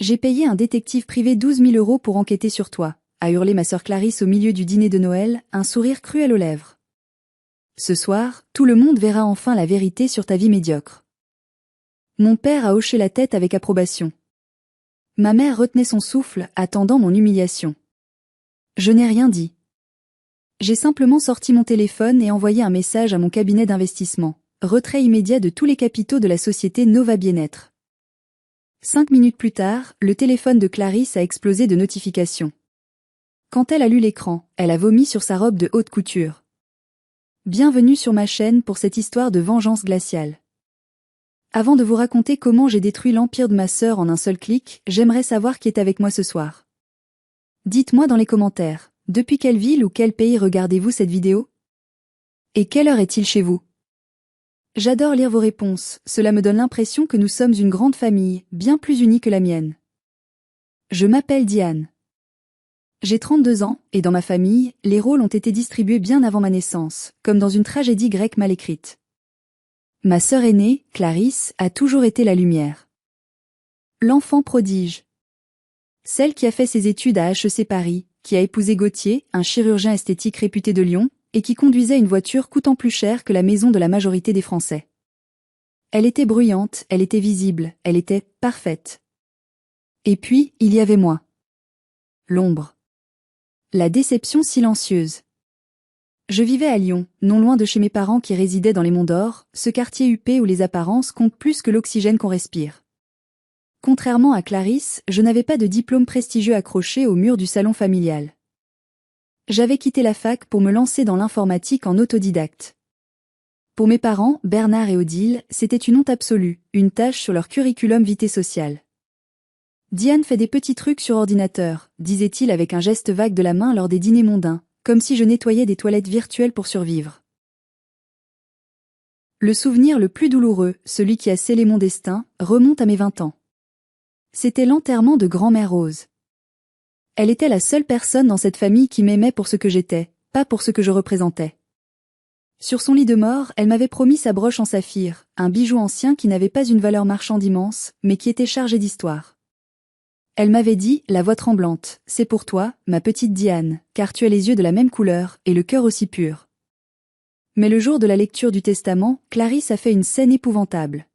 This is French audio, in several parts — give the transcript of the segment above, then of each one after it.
J'ai payé un détective privé 12 000 € pour enquêter sur toi, a hurlé ma sœur Clarisse au milieu du dîner de Noël, un sourire cruel aux lèvres. Ce soir, tout le monde verra enfin la vérité sur ta vie médiocre. Mon père a hoché la tête avec approbation. Ma mère retenait son souffle, attendant mon humiliation. Je n'ai rien dit. J'ai simplement sorti mon téléphone et envoyé un message à mon cabinet d'investissement. Retrait immédiat de tous les capitaux de la société Nova Bien-être. 5 minutes plus tard, le téléphone de Clarisse a explosé de notifications. Quand elle a lu l'écran, elle a vomi sur sa robe de haute couture. Bienvenue sur ma chaîne pour cette histoire de vengeance glaciale. Avant de vous raconter comment j'ai détruit l'empire de ma sœur en un seul clic, j'aimerais savoir qui est avec moi ce soir. Dites-moi dans les commentaires, depuis quelle ville ou quel pays regardez-vous cette vidéo? Et quelle heure est-il chez vous? J'adore lire vos réponses, cela me donne l'impression que nous sommes une grande famille, bien plus unie que la mienne. Je m'appelle Diane. J'ai 32 ans, et dans ma famille, les rôles ont été distribués bien avant ma naissance, comme dans une tragédie grecque mal écrite. Ma sœur aînée, Clarisse, a toujours été la lumière. L'enfant prodige. Celle qui a fait ses études à HEC Paris, qui a épousé Gauthier, un chirurgien esthétique réputé de Lyon, et qui conduisait une voiture coûtant plus cher que la maison de la majorité des Français. Elle était bruyante, elle était visible, elle était parfaite. Et puis, il y avait moi. L'ombre. La déception silencieuse. Je vivais à Lyon, non loin de chez mes parents qui résidaient dans les Monts d'Or, ce quartier huppé où les apparences comptent plus que l'oxygène qu'on respire. Contrairement à Clarisse, je n'avais pas de diplôme prestigieux accroché au mur du salon familial. J'avais quitté la fac pour me lancer dans l'informatique en autodidacte. Pour mes parents, Bernard et Odile, c'était une honte absolue, une tâche sur leur curriculum vitae social. Diane fait des petits trucs sur ordinateur, disait-il avec un geste vague de la main lors des dîners mondains, comme si je nettoyais des toilettes virtuelles pour survivre. Le souvenir le plus douloureux, celui qui a scellé mon destin, remonte à mes 20 ans. C'était l'enterrement de grand-mère Rose. Elle était la seule personne dans cette famille qui m'aimait pour ce que j'étais, pas pour ce que je représentais. Sur son lit de mort, elle m'avait promis sa broche en saphir, un bijou ancien qui n'avait pas une valeur marchande immense, mais qui était chargé d'histoire. Elle m'avait dit, la voix tremblante, « C'est pour toi, ma petite Diane, car tu as les yeux de la même couleur, et le cœur aussi pur. » Mais le jour de la lecture du testament, Clarisse a fait une scène épouvantable.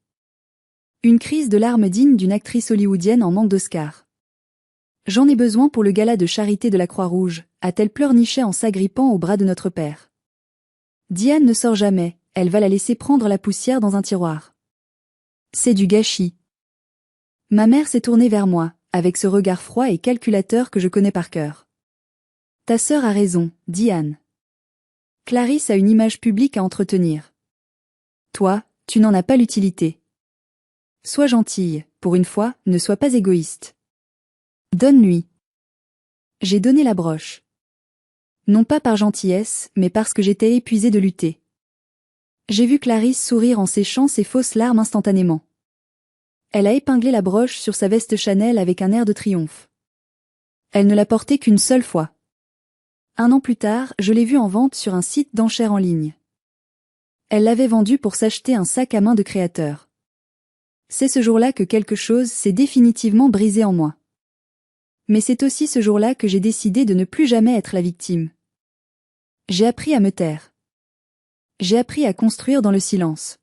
Une crise de larmes digne d'une actrice hollywoodienne en manque d'Oscar. J'en ai besoin pour le gala de charité de la Croix-Rouge, a-t-elle pleurniché en s'agrippant au bras de notre père. Diane ne sort jamais, elle va la laisser prendre la poussière dans un tiroir. C'est du gâchis. Ma mère s'est tournée vers moi, avec ce regard froid et calculateur que je connais par cœur. Ta sœur a raison, Diane. Clarisse a une image publique à entretenir. Toi, tu n'en as pas l'utilité. Sois gentille, pour une fois, ne sois pas égoïste. Donne-lui. J'ai donné la broche. Non pas par gentillesse, mais parce que j'étais épuisée de lutter. J'ai vu Clarisse sourire en séchant ses fausses larmes instantanément. Elle a épinglé la broche sur sa veste Chanel avec un air de triomphe. Elle ne l'a portée qu'une seule fois. 1 an plus tard, je l'ai vue en vente sur un site d'enchères en ligne. Elle l'avait vendue pour s'acheter un sac à main de créateur. C'est ce jour-là que quelque chose s'est définitivement brisé en moi. Mais c'est aussi ce jour-là que j'ai décidé de ne plus jamais être la victime. J'ai appris à me taire. J'ai appris à construire dans le silence.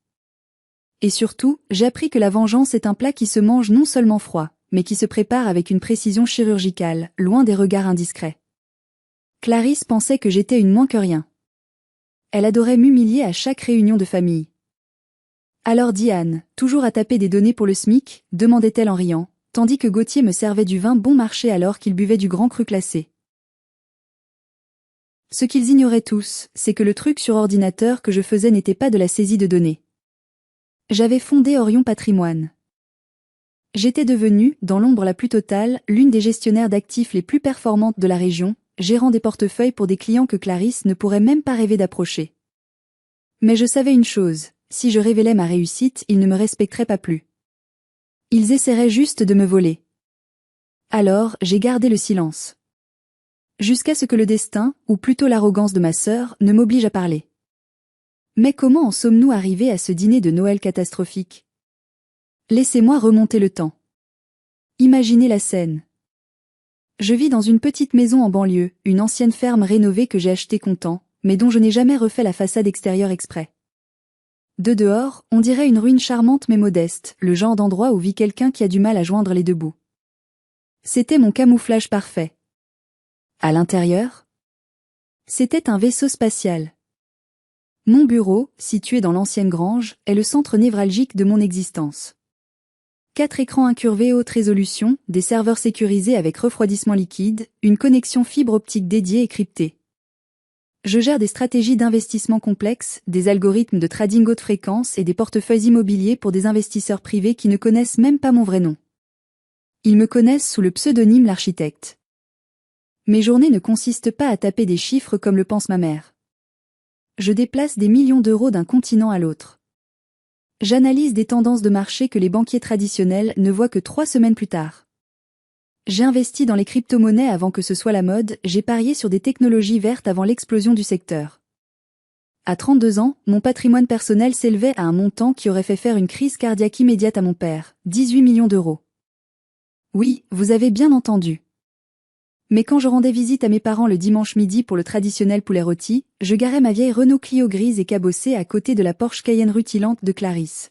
Et surtout, j'ai appris que la vengeance est un plat qui se mange non seulement froid, mais qui se prépare avec une précision chirurgicale, loin des regards indiscrets. Clarisse pensait que j'étais une moins que rien. Elle adorait m'humilier à chaque réunion de famille. Alors Diane, toujours à taper des données pour le SMIC, demandait-elle en riant, tandis que Gauthier me servait du vin bon marché alors qu'il buvait du grand cru classé. Ce qu'ils ignoraient tous, c'est que le truc sur ordinateur que je faisais n'était pas de la saisie de données. J'avais fondé Orion Patrimoine. J'étais devenue, dans l'ombre la plus totale, l'une des gestionnaires d'actifs les plus performantes de la région, gérant des portefeuilles pour des clients que Clarisse ne pourrait même pas rêver d'approcher. Mais je savais une chose, si je révélais ma réussite, ils ne me respecteraient pas plus. Ils essaieraient juste de me voler. Alors, j'ai gardé le silence. Jusqu'à ce que le destin, ou plutôt l'arrogance de ma sœur, ne m'oblige à parler. Mais comment en sommes-nous arrivés à ce dîner de Noël catastrophique? Laissez-moi remonter le temps. Imaginez la scène. Je vis dans une petite maison en banlieue, une ancienne ferme rénovée que j'ai achetée content, mais dont je n'ai jamais refait la façade extérieure exprès. De dehors, on dirait une ruine charmante mais modeste, le genre d'endroit où vit quelqu'un qui a du mal à joindre les deux bouts. C'était mon camouflage parfait. À l'intérieur, c'était un vaisseau spatial. Mon bureau, situé dans l'ancienne grange, est le centre névralgique de mon existence. 4 écrans incurvés haute résolution, des serveurs sécurisés avec refroidissement liquide, une connexion fibre optique dédiée et cryptée. Je gère des stratégies d'investissement complexes, des algorithmes de trading haute fréquence et des portefeuilles immobiliers pour des investisseurs privés qui ne connaissent même pas mon vrai nom. Ils me connaissent sous le pseudonyme l'architecte. Mes journées ne consistent pas à taper des chiffres comme le pense ma mère. Je déplace des millions d'euros d'un continent à l'autre. J'analyse des tendances de marché que les banquiers traditionnels ne voient que 3 semaines plus tard. J'ai investi dans les crypto-monnaies avant que ce soit la mode, j'ai parié sur des technologies vertes avant l'explosion du secteur. À 32 ans, mon patrimoine personnel s'élevait à un montant qui aurait fait faire une crise cardiaque immédiate à mon père, 18 millions d'euros. Oui, vous avez bien entendu. Mais quand je rendais visite à mes parents le dimanche midi pour le traditionnel poulet rôti, je garais ma vieille Renault Clio grise et cabossée à côté de la Porsche Cayenne rutilante de Clarisse.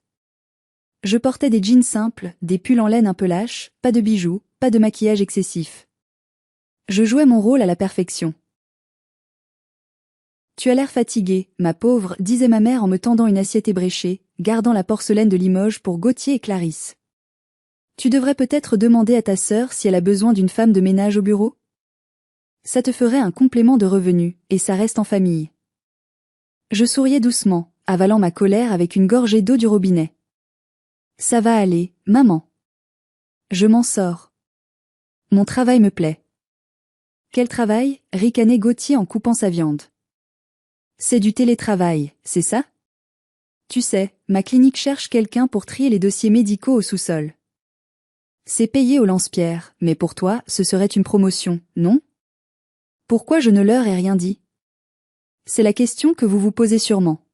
Je portais des jeans simples, des pulls en laine un peu lâches, pas de bijoux, pas de maquillage excessif. Je jouais mon rôle à la perfection. Tu as l'air fatiguée, ma pauvre, disait ma mère en me tendant une assiette ébréchée, gardant la porcelaine de Limoges pour Gauthier et Clarisse. Tu devrais peut-être demander à ta sœur si elle a besoin d'une femme de ménage au bureau? Ça te ferait un complément de revenu, et ça reste en famille. Je souriais doucement, avalant ma colère avec une gorgée d'eau du robinet. Ça va aller, maman. Je m'en sors. Mon travail me plaît. Quel travail? Ricanait Gauthier en coupant sa viande. C'est du télétravail, c'est ça? Tu sais, ma clinique cherche quelqu'un pour trier les dossiers médicaux au sous-sol. C'est payé au lance-pierre, mais pour toi, ce serait une promotion, non? Pourquoi je ne leur ai rien dit? C'est la question que vous vous posez sûrement.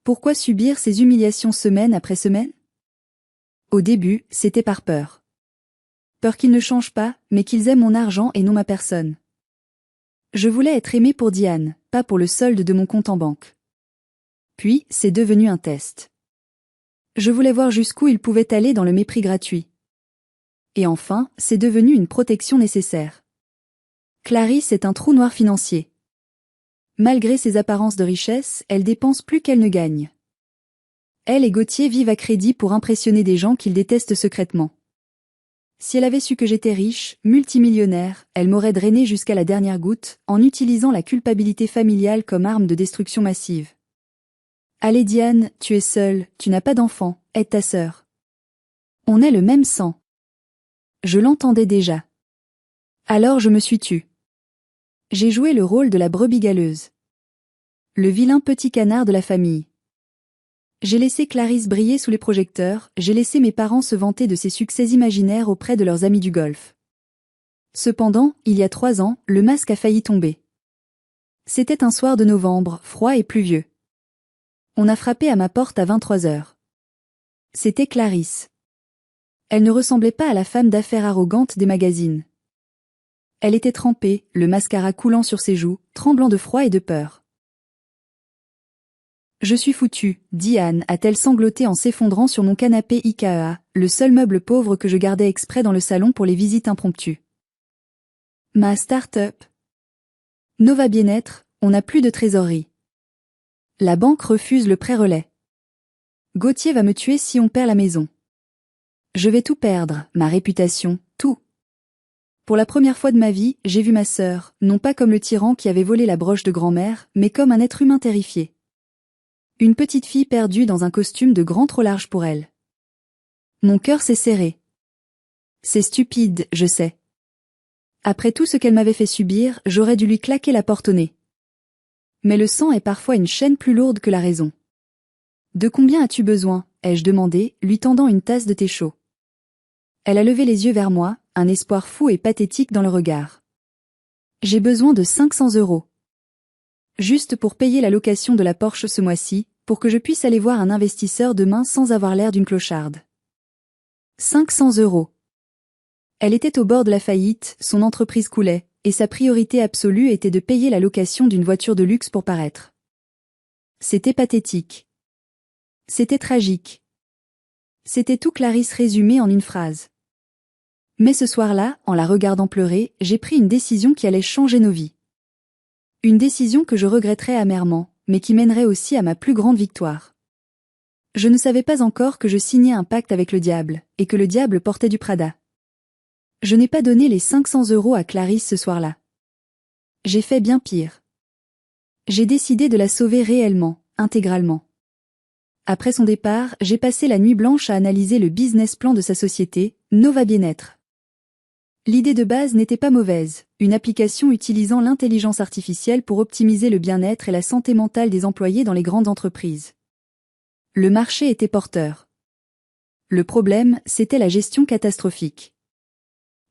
Pourquoi subir ces humiliations semaine après semaine? Au début, c'était par peur. Peur qu'ils ne changent pas, mais qu'ils aiment mon argent et non ma personne. Je voulais être aimée pour Diane, pas pour le solde de mon compte en banque. Puis, c'est devenu un test. Je voulais voir jusqu'où il pouvait aller dans le mépris gratuit. Et enfin, c'est devenu une protection nécessaire. Clarisse est un trou noir financier. Malgré ses apparences de richesse, elle dépense plus qu'elle ne gagne. Elle et Gauthier vivent à crédit pour impressionner des gens qu'ils détestent secrètement. Si elle avait su que j'étais riche, multimillionnaire, elle m'aurait drainé jusqu'à la dernière goutte, en utilisant la culpabilité familiale comme arme de destruction massive. Allez Diane, tu es seule, tu n'as pas d'enfant, aide ta sœur. On est le même sang. Je l'entendais déjà. Alors je me suis tue. J'ai joué le rôle de la brebis galeuse. Le vilain petit canard de la famille. J'ai laissé Clarisse briller sous les projecteurs, j'ai laissé mes parents se vanter de ses succès imaginaires auprès de leurs amis du golf. Cependant, il y a 3 ans, le masque a failli tomber. C'était un soir de novembre, froid et pluvieux. On a frappé à ma porte à 23 heures. C'était Clarisse. Elle ne ressemblait pas à la femme d'affaires arrogante des magazines. Elle était trempée, le mascara coulant sur ses joues, tremblant de froid et de peur. Je suis foutue, dit Anne, a-t-elle sangloté en s'effondrant sur mon canapé IKEA, le seul meuble pauvre que je gardais exprès dans le salon pour les visites impromptues. Ma start-up. Nova Bien-être, on n'a plus de trésorerie. La banque refuse le prêt relais. Gauthier va me tuer si on perd la maison. Je vais tout perdre, ma réputation, tout. Pour la première fois de ma vie, j'ai vu ma sœur, non pas comme le tyran qui avait volé la broche de grand-mère, mais comme un être humain terrifié. Une petite fille perdue dans un costume de grand trop large pour elle. Mon cœur s'est serré. C'est stupide, je sais. Après tout ce qu'elle m'avait fait subir, j'aurais dû lui claquer la porte au nez. Mais le sang est parfois une chaîne plus lourde que la raison. De combien as-tu besoin? Ai-je demandé, lui tendant une tasse de thé chaud. Elle a levé les yeux vers moi, un espoir fou et pathétique dans le regard. J'ai besoin de 500 €. Juste pour payer la location de la Porsche ce mois-ci, pour que je puisse aller voir un investisseur demain sans avoir l'air d'une clocharde. 500 €. Elle était au bord de la faillite, son entreprise coulait, et sa priorité absolue était de payer la location d'une voiture de luxe pour paraître. C'était pathétique. C'était tragique. C'était tout Clarisse résumé en une phrase. Mais ce soir-là, en la regardant pleurer, j'ai pris une décision qui allait changer nos vies. Une décision que je regretterais amèrement, mais qui mènerait aussi à ma plus grande victoire. Je ne savais pas encore que je signais un pacte avec le diable, et que le diable portait du Prada. Je n'ai pas donné les 500 € à Clarisse ce soir-là. J'ai fait bien pire. J'ai décidé de la sauver réellement, intégralement. Après son départ, j'ai passé la nuit blanche à analyser le business plan de sa société, Nova Bien-être. L'idée de base n'était pas mauvaise, une application utilisant l'intelligence artificielle pour optimiser le bien-être et la santé mentale des employés dans les grandes entreprises. Le marché était porteur. Le problème, c'était la gestion catastrophique.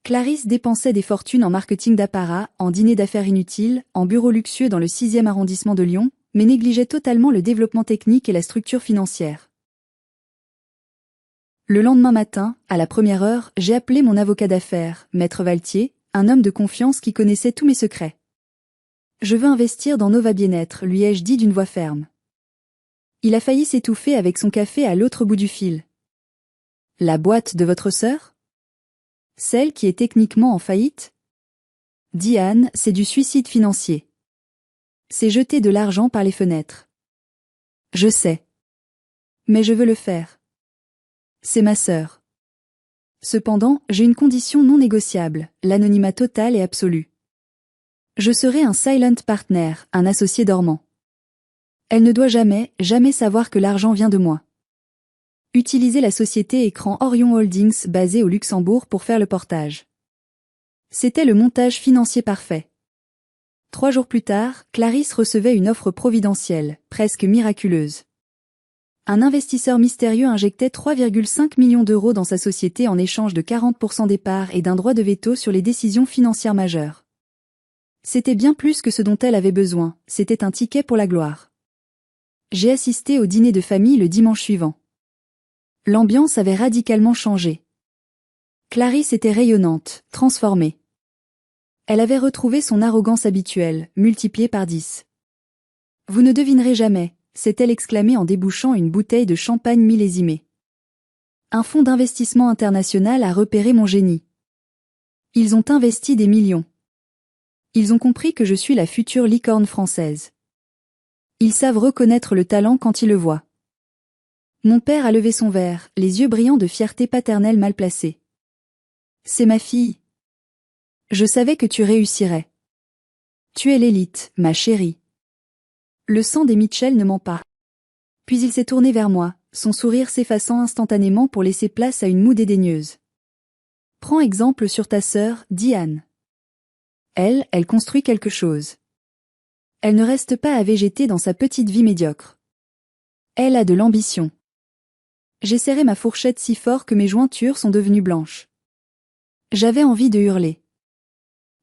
Clarisse dépensait des fortunes en marketing d'apparat, en dîners d'affaires inutiles, en bureaux luxueux dans le 6e arrondissement de Lyon, mais négligeait totalement le développement technique et la structure financière. Le lendemain matin, à la première heure, j'ai appelé mon avocat d'affaires, Maître Valtier, un homme de confiance qui connaissait tous mes secrets. Je veux investir dans Nova Bien-être, lui ai-je dit d'une voix ferme. Il a failli s'étouffer avec son café à l'autre bout du fil. La boîte de votre sœur? Celle qui est techniquement en faillite? Diane, c'est du suicide financier. C'est jeter de l'argent par les fenêtres. Je sais. Mais je veux le faire. C'est ma sœur. Cependant, j'ai une condition non négociable, l'anonymat total et absolu. Je serai un silent partner, un associé dormant. Elle ne doit jamais, jamais savoir que l'argent vient de moi. Utilisez la société Écran Orion Holdings basée au Luxembourg pour faire le portage. C'était le montage financier parfait. 3 jours plus tard, Clarisse recevait une offre providentielle, presque miraculeuse. Un investisseur mystérieux injectait 3,5 millions d'euros dans sa société en échange de 40% des parts et d'un droit de veto sur les décisions financières majeures. C'était bien plus que ce dont elle avait besoin, c'était un ticket pour la gloire. J'ai assisté au dîner de famille le dimanche suivant. L'ambiance avait radicalement changé. Clarisse était rayonnante, transformée. Elle avait retrouvé son arrogance habituelle, multipliée par 10. Vous ne devinerez jamais, s'est-elle exclamée en débouchant une bouteille de champagne millésimée. Un fonds d'investissement international a repéré mon génie. Ils ont investi des millions. Ils ont compris que je suis la future licorne française. Ils savent reconnaître le talent quand ils le voient. Mon père a levé son verre, les yeux brillants de fierté paternelle mal placée. C'est ma fille. Je savais que tu réussirais. Tu es l'élite, ma chérie. Le sang des Mitchell ne ment pas. Puis il s'est tourné vers moi, son sourire s'effaçant instantanément pour laisser place à une moue dédaigneuse. Prends exemple sur ta sœur, Diane. Elle construit quelque chose. Elle ne reste pas à végéter dans sa petite vie médiocre. Elle a de l'ambition. J'ai serré ma fourchette si fort que mes jointures sont devenues blanches. J'avais envie de hurler.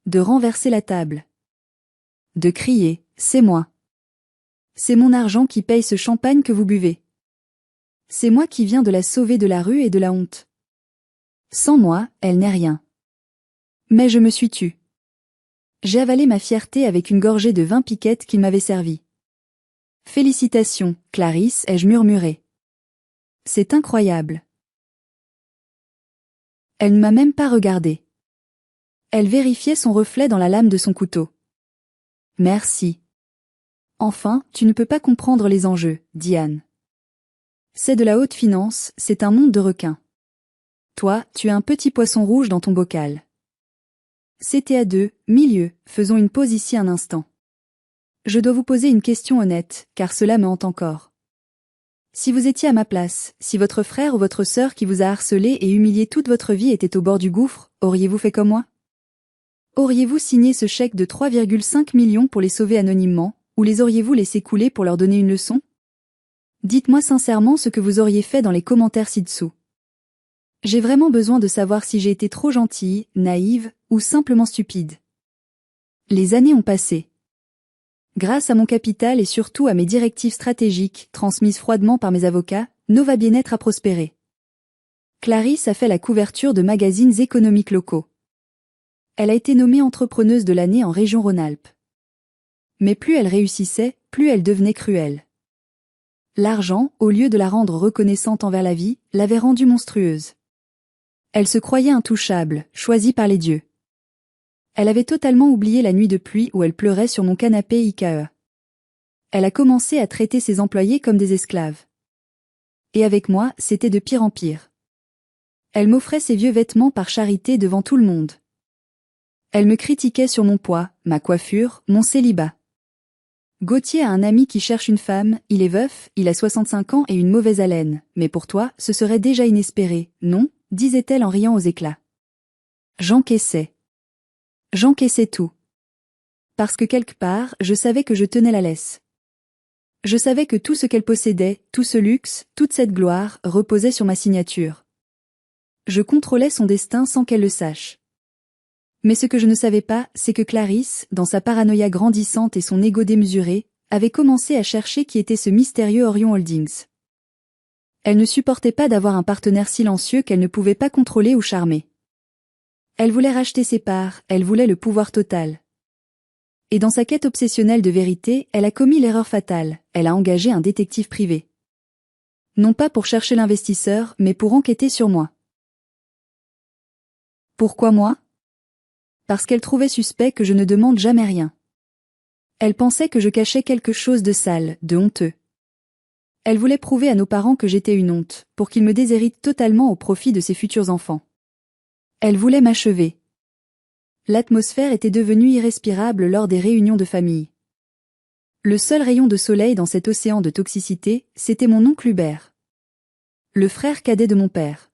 De renverser la table. De crier, c'est moi. C'est mon argent qui paye ce champagne que vous buvez. C'est moi qui viens de la sauver de la rue et de la honte. Sans moi, elle n'est rien. Mais je me suis tue. J'ai avalé ma fierté avec une gorgée de vin piquette qu'il m'avait servi. Félicitations, Clarisse, ai-je murmuré. C'est incroyable. Elle ne m'a même pas regardé. Elle vérifiait son reflet dans la lame de son couteau. Merci. Enfin, tu ne peux pas comprendre les enjeux, Diane. C'est de la haute finance, c'est un monde de requins. Toi, tu es un petit poisson rouge dans ton bocal. C'était à deux, milieu, faisons une pause ici un instant. Je dois vous poser une question honnête, car cela me hante encore. Si vous étiez à ma place, si votre frère ou votre sœur qui vous a harcelé et humilié toute votre vie était au bord du gouffre, auriez-vous fait comme moi? Auriez-vous signé ce chèque de 3,5 millions pour les sauver anonymement, ou les auriez-vous laissés couler pour leur donner une leçon? Dites-moi sincèrement ce que vous auriez fait dans les commentaires ci-dessous. J'ai vraiment besoin de savoir si j'ai été trop gentille, naïve, ou simplement stupide. Les années ont passé. Grâce à mon capital et surtout à mes directives stratégiques, transmises froidement par mes avocats, Nova Bien-être a prospéré. Clarisse a fait la couverture de magazines économiques locaux. Elle a été nommée entrepreneuse de l'année en région Rhône-Alpes. Mais plus elle réussissait, plus elle devenait cruelle. L'argent, au lieu de la rendre reconnaissante envers la vie, l'avait rendue monstrueuse. Elle se croyait intouchable, choisie par les dieux. Elle avait totalement oublié la nuit de pluie où elle pleurait sur mon canapé IKEA. Elle a commencé à traiter ses employés comme des esclaves. Et avec moi, c'était de pire en pire. Elle m'offrait ses vieux vêtements par charité devant tout le monde. Elle me critiquait sur mon poids, ma coiffure, mon célibat. Gauthier a un ami qui cherche une femme, il est veuf, il a 65 ans et une mauvaise haleine, mais pour toi, ce serait déjà inespéré, non ? Disait-elle en riant aux éclats. J'encaissais. J'encaissais tout. Parce que quelque part, je savais que je tenais la laisse. Je savais que tout ce qu'elle possédait, tout ce luxe, toute cette gloire, reposait sur ma signature. Je contrôlais son destin sans qu'elle le sache. Mais ce que je ne savais pas, c'est que Clarisse, dans sa paranoïa grandissante et son ego démesuré, avait commencé à chercher qui était ce mystérieux Orion Holdings. Elle ne supportait pas d'avoir un partenaire silencieux qu'elle ne pouvait pas contrôler ou charmer. Elle voulait racheter ses parts, elle voulait le pouvoir total. Et dans sa quête obsessionnelle de vérité, elle a commis l'erreur fatale, elle a engagé un détective privé. Non pas pour chercher l'investisseur, mais pour enquêter sur moi. Pourquoi moi ? Parce qu'elle trouvait suspect que je ne demande jamais rien. Elle pensait que je cachais quelque chose de sale, de honteux. Elle voulait prouver à nos parents que j'étais une honte, pour qu'ils me déshéritent totalement au profit de ses futurs enfants. Elle voulait m'achever. L'atmosphère était devenue irrespirable lors des réunions de famille. Le seul rayon de soleil dans cet océan de toxicité, c'était mon oncle Hubert. Le frère cadet de mon père.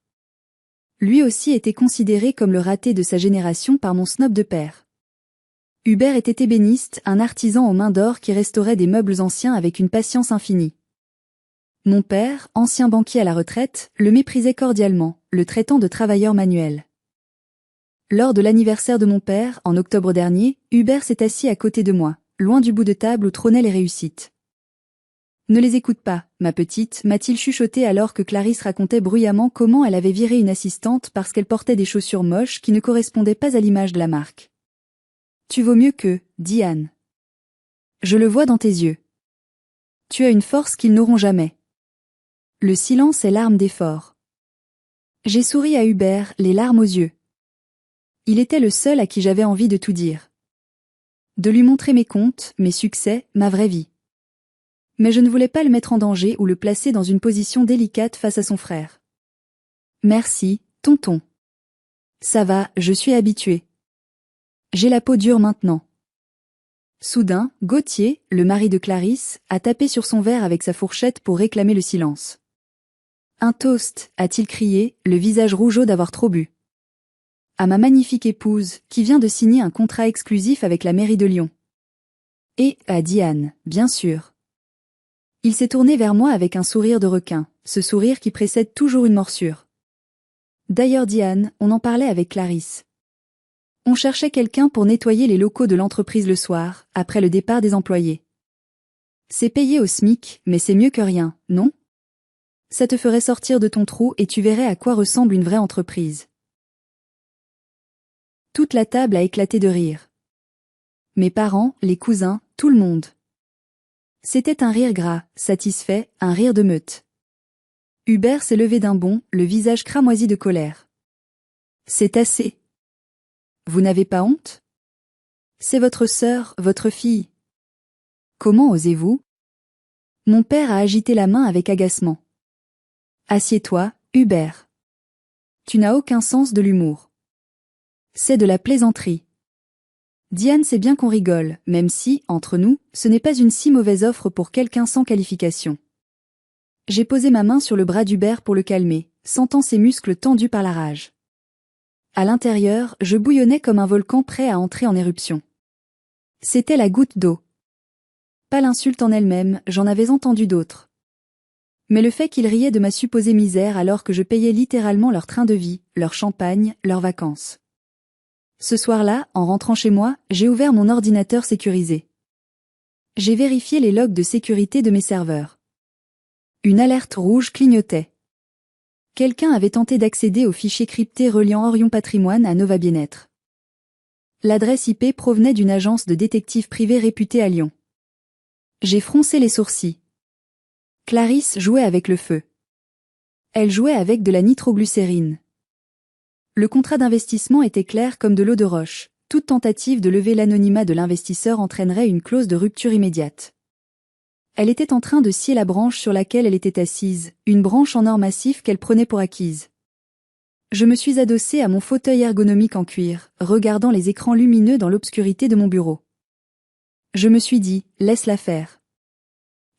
Lui aussi était considéré comme le raté de sa génération par mon snob de père. Hubert était ébéniste, un artisan aux mains d'or qui restaurait des meubles anciens avec une patience infinie. Mon père, ancien banquier à la retraite, le méprisait cordialement, le traitant de travailleur manuel. Lors de l'anniversaire de mon père, en octobre dernier, Hubert s'est assis à côté de moi, loin du bout de table où trônaient les réussites. Ne les écoute pas, ma petite, m'a-t-il chuchoté alors que Clarisse racontait bruyamment comment elle avait viré une assistante parce qu'elle portait des chaussures moches qui ne correspondaient pas à l'image de la marque. Tu vaux mieux que, dit Anne. Je le vois dans tes yeux. Tu as une force qu'ils n'auront jamais. Le silence est l'arme des forts. J'ai souri à Hubert, les larmes aux yeux. Il était le seul à qui j'avais envie de tout dire. De lui montrer mes comptes, mes succès, ma vraie vie. Mais je ne voulais pas le mettre en danger ou le placer dans une position délicate face à son frère. Merci, tonton. Ça va, je suis habituée. J'ai la peau dure maintenant. Soudain, Gauthier, le mari de Clarisse, a tapé sur son verre avec sa fourchette pour réclamer le silence. Un toast, a-t-il crié, le visage rougeau d'avoir trop bu. À ma magnifique épouse, qui vient de signer un contrat exclusif avec la mairie de Lyon. Et, a dit Anne, bien sûr. Il s'est tourné vers moi avec un sourire de requin, ce sourire qui précède toujours une morsure. D'ailleurs, dit Anne, on en parlait avec Clarisse. On cherchait quelqu'un pour nettoyer les locaux de l'entreprise le soir, après le départ des employés. C'est payé au SMIC, mais c'est mieux que rien, non ? Ça te ferait sortir de ton trou et tu verrais à quoi ressemble une vraie entreprise. Toute la table a éclaté de rire. Mes parents, les cousins, tout le monde. C'était un rire gras, satisfait, un rire de meute. Hubert s'est levé d'un bond, le visage cramoisi de colère. C'est assez. Vous n'avez pas honte ? C'est votre sœur, votre fille. Comment osez-vous ? Mon père a agité la main avec agacement. Assieds-toi, Hubert. Tu n'as aucun sens de l'humour. C'est de la plaisanterie. Diane sait bien qu'on rigole, même si, entre nous, ce n'est pas une si mauvaise offre pour quelqu'un sans qualification. J'ai posé ma main sur le bras d'Hubert pour le calmer, sentant ses muscles tendus par la rage. À l'intérieur, je bouillonnais comme un volcan prêt à entrer en éruption. C'était la goutte d'eau. Pas l'insulte en elle-même, j'en avais entendu d'autres. Mais le fait qu'ils riaient de ma supposée misère alors que je payais littéralement leur train de vie, leur champagne, leurs vacances. Ce soir-là, en rentrant chez moi, j'ai ouvert mon ordinateur sécurisé. J'ai vérifié les logs de sécurité de mes serveurs. Une alerte rouge clignotait. Quelqu'un avait tenté d'accéder au fichier crypté reliant Orion Patrimoine à Nova Bien-être. L'adresse IP provenait d'une agence de détectives privés réputée à Lyon. J'ai froncé les sourcils. Clarisse jouait avec le feu. Elle jouait avec de la nitroglycérine. Le contrat d'investissement était clair comme de l'eau de roche. Toute tentative de lever l'anonymat de l'investisseur entraînerait une clause de rupture immédiate. Elle était en train de scier la branche sur laquelle elle était assise, une branche en or massif qu'elle prenait pour acquise. Je me suis adossée à mon fauteuil ergonomique en cuir, regardant les écrans lumineux dans l'obscurité de mon bureau. Je me suis dit, laisse-la faire.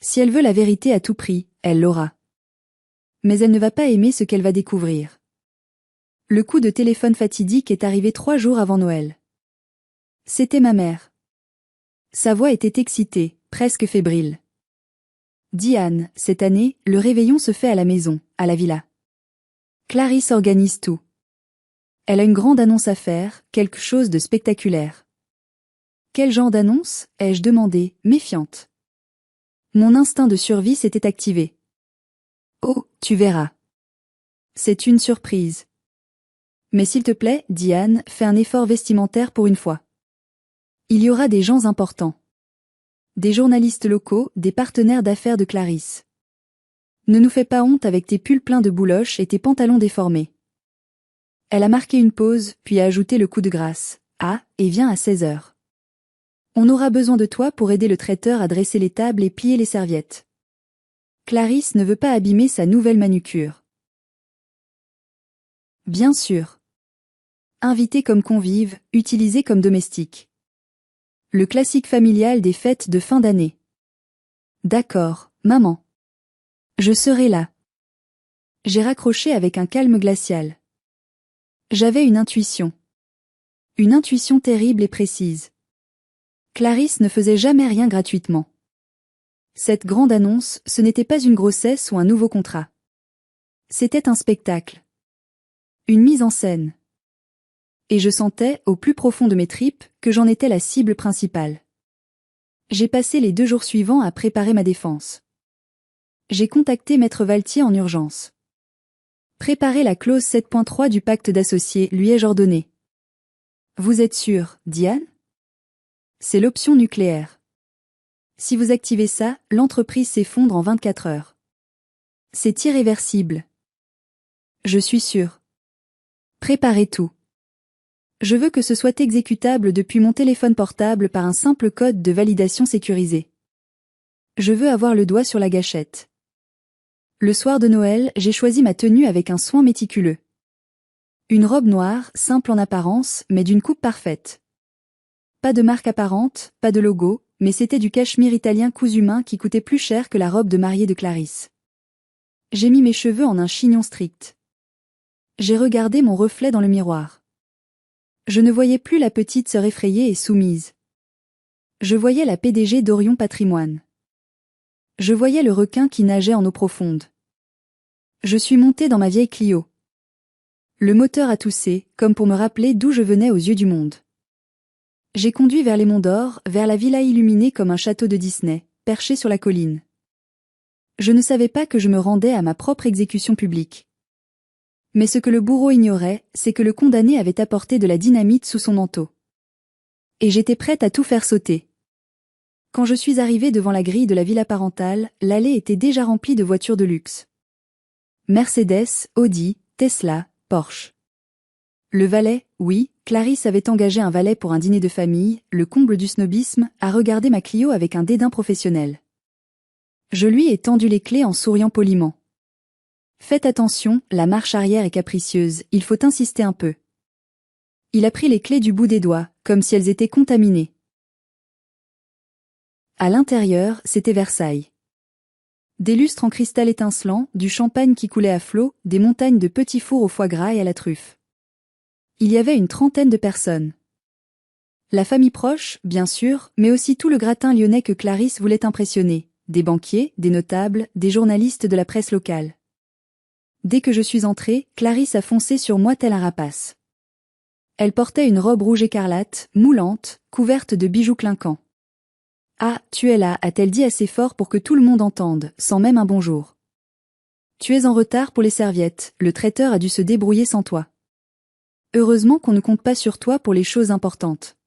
Si elle veut la vérité à tout prix, elle l'aura. Mais elle ne va pas aimer ce qu'elle va découvrir. Le coup de téléphone fatidique est arrivé 3 jours avant Noël. C'était ma mère. Sa voix était excitée, presque fébrile. Diane, cette année, le réveillon se fait à la maison, à la villa. Clarisse organise tout. Elle a une grande annonce à faire, quelque chose de spectaculaire. Quel genre d'annonce, ai-je demandé, méfiante. Mon instinct de survie s'était activé. Oh, tu verras. C'est une surprise. Mais s'il te plaît, Diane, fais un effort vestimentaire pour une fois. Il y aura des gens importants. Des journalistes locaux, des partenaires d'affaires de Clarisse. Ne nous fais pas honte avec tes pulls pleins de bouloches et tes pantalons déformés. Elle a marqué une pause, puis a ajouté le coup de grâce. Ah, et viens à 16h. On aura besoin de toi pour aider le traiteur à dresser les tables et plier les serviettes. Clarisse ne veut pas abîmer sa nouvelle manucure. Bien sûr. Invités comme convives, utilisés comme domestiques. Le classique familial des fêtes de fin d'année. D'accord, maman. Je serai là. J'ai raccroché avec un calme glacial. J'avais une intuition. Une intuition terrible et précise. Clarisse ne faisait jamais rien gratuitement. Cette grande annonce, ce n'était pas une grossesse ou un nouveau contrat. C'était un spectacle. Une mise en scène. Et je sentais, au plus profond de mes tripes, que j'en étais la cible principale. J'ai passé les 2 jours suivants à préparer ma défense. J'ai contacté Maître Valtier en urgence. Préparez la clause 7.3 du pacte d'associés, lui ai-je ordonné. Vous êtes sûr, Diane? C'est l'option nucléaire. Si vous activez ça, l'entreprise s'effondre en 24 heures. C'est irréversible. Je suis sûr. Préparez tout. Je veux que ce soit exécutable depuis mon téléphone portable par un simple code de validation sécurisé. Je veux avoir le doigt sur la gâchette. Le soir de Noël, j'ai choisi ma tenue avec un soin méticuleux. Une robe noire, simple en apparence, mais d'une coupe parfaite. Pas de marque apparente, pas de logo, mais c'était du cachemire italien cousu main qui coûtait plus cher que la robe de mariée de Clarisse. J'ai mis mes cheveux en un chignon strict. J'ai regardé mon reflet dans le miroir. Je ne voyais plus la petite sœur effrayée et soumise. Je voyais la PDG d'Orion Patrimoine. Je voyais le requin qui nageait en eau profonde. Je suis montée dans ma vieille Clio. Le moteur a toussé, comme pour me rappeler d'où je venais aux yeux du monde. J'ai conduit vers les Monts d'Or, vers la villa illuminée comme un château de Disney, perché sur la colline. Je ne savais pas que je me rendais à ma propre exécution publique. Mais ce que le bourreau ignorait, c'est que le condamné avait apporté de la dynamite sous son manteau. Et j'étais prête à tout faire sauter. Quand je suis arrivée devant la grille de la villa parentale, l'allée était déjà remplie de voitures de luxe. Mercedes, Audi, Tesla, Porsche. Le valet, oui, Clarisse avait engagé un valet pour un dîner de famille, le comble du snobisme, a regardé ma Clio avec un dédain professionnel. Je lui ai tendu les clés en souriant poliment. Faites attention, la marche arrière est capricieuse, il faut insister un peu. Il a pris les clés du bout des doigts, comme si elles étaient contaminées. À l'intérieur, c'était Versailles. Des lustres en cristal étincelant, du champagne qui coulait à flots, des montagnes de petits fours au foie gras et à la truffe. Il y avait une 30aine de personnes. La famille proche, bien sûr, mais aussi tout le gratin lyonnais que Clarisse voulait impressionner, des banquiers, des notables, des journalistes de la presse locale. Dès que je suis entrée, Clarisse a foncé sur moi tel un rapace. Elle portait une robe rouge écarlate, moulante, couverte de bijoux clinquants. « Ah, tu es là » a-t-elle dit assez fort pour que tout le monde entende, sans même un bonjour. « Tu es en retard pour les serviettes, le traiteur a dû se débrouiller sans toi. Heureusement qu'on ne compte pas sur toi pour les choses importantes.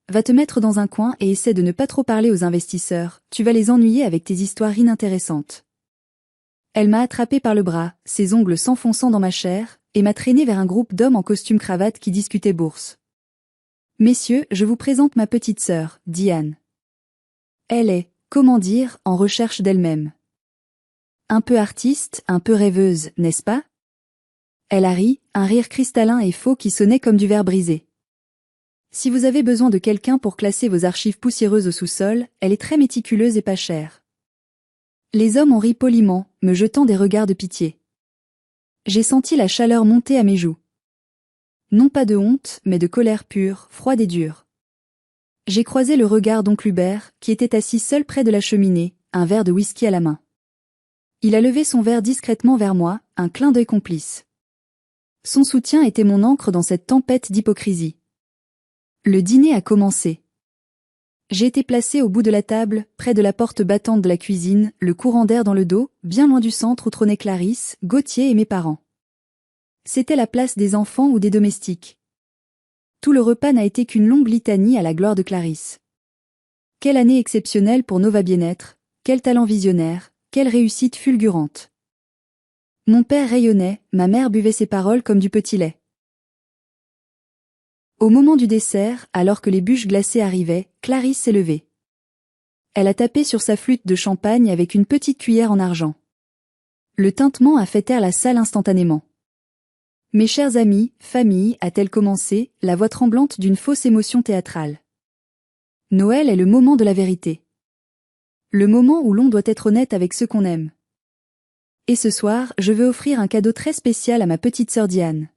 Va te mettre dans un coin et essaie de ne pas trop parler aux investisseurs, tu vas les ennuyer avec tes histoires inintéressantes. Elle m'a attrapé par le bras, ses ongles s'enfonçant dans ma chair, et m'a traîné vers un groupe d'hommes en costume cravate qui discutaient bourse. Messieurs, je vous présente ma petite sœur, Diane. Elle est, comment dire, en recherche d'elle-même. Un peu artiste, un peu rêveuse, n'est-ce pas? Elle a ri, un rire cristallin et faux qui sonnait comme du verre brisé. Si vous avez besoin de quelqu'un pour classer vos archives poussiéreuses au sous-sol, elle est très méticuleuse et pas chère. Les hommes ont ri poliment, me jetant des regards de pitié. J'ai senti la chaleur monter à mes joues. Non pas de honte, mais de colère pure, froide et dure. J'ai croisé le regard d'oncle Hubert, qui était assis seul près de la cheminée, un verre de whisky à la main. Il a levé son verre discrètement vers moi, un clin d'œil complice. Son soutien était mon encre dans cette tempête d'hypocrisie. Le dîner a commencé. J'ai été placé au bout de la table, près de la porte battante de la cuisine, le courant d'air dans le dos, bien loin du centre où trônaient Clarisse, Gauthier et mes parents. C'était la place des enfants ou des domestiques. Tout le repas n'a été qu'une longue litanie à la gloire de Clarisse. Quelle année exceptionnelle pour Nova Bien-être, quel talent visionnaire, quelle réussite fulgurante. Mon père rayonnait, ma mère buvait ses paroles comme du petit lait. Au moment du dessert, alors que les bûches glacées arrivaient, Clarisse s'est levée. Elle a tapé sur sa flûte de champagne avec une petite cuillère en argent. Le tintement a fait taire la salle instantanément. Mes chers amis, famille, a-t-elle commencé, la voix tremblante d'une fausse émotion théâtrale. Noël est le moment de la vérité. Le moment où l'on doit être honnête avec ceux qu'on aime. Et ce soir, je veux offrir un cadeau très spécial à ma petite sœur Diane.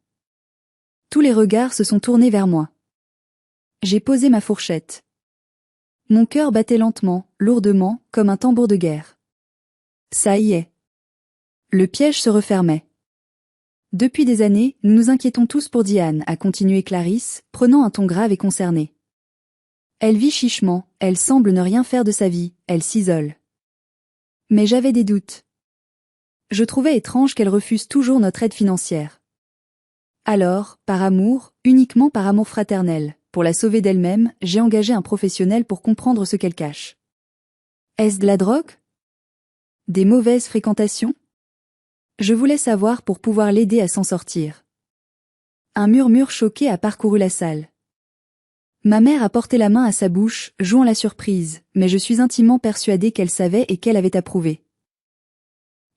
Tous les regards se sont tournés vers moi. J'ai posé ma fourchette. Mon cœur battait lentement, lourdement, comme un tambour de guerre. Ça y est. Le piège se refermait. Depuis des années, nous nous inquiétons tous pour Diane, a continué Clarisse, prenant un ton grave et concerné. Elle vit chichement, elle semble ne rien faire de sa vie, elle s'isole. Mais j'avais des doutes. Je trouvais étrange qu'elle refuse toujours notre aide financière. Alors, par amour, uniquement par amour fraternel, pour la sauver d'elle-même, j'ai engagé un professionnel pour comprendre ce qu'elle cache. Est-ce de la drogue? Des mauvaises fréquentations? Je voulais savoir pour pouvoir l'aider à s'en sortir. Un murmure choqué a parcouru la salle. Ma mère a porté la main à sa bouche, jouant la surprise, mais je suis intimement persuadée qu'elle savait et qu'elle avait approuvé.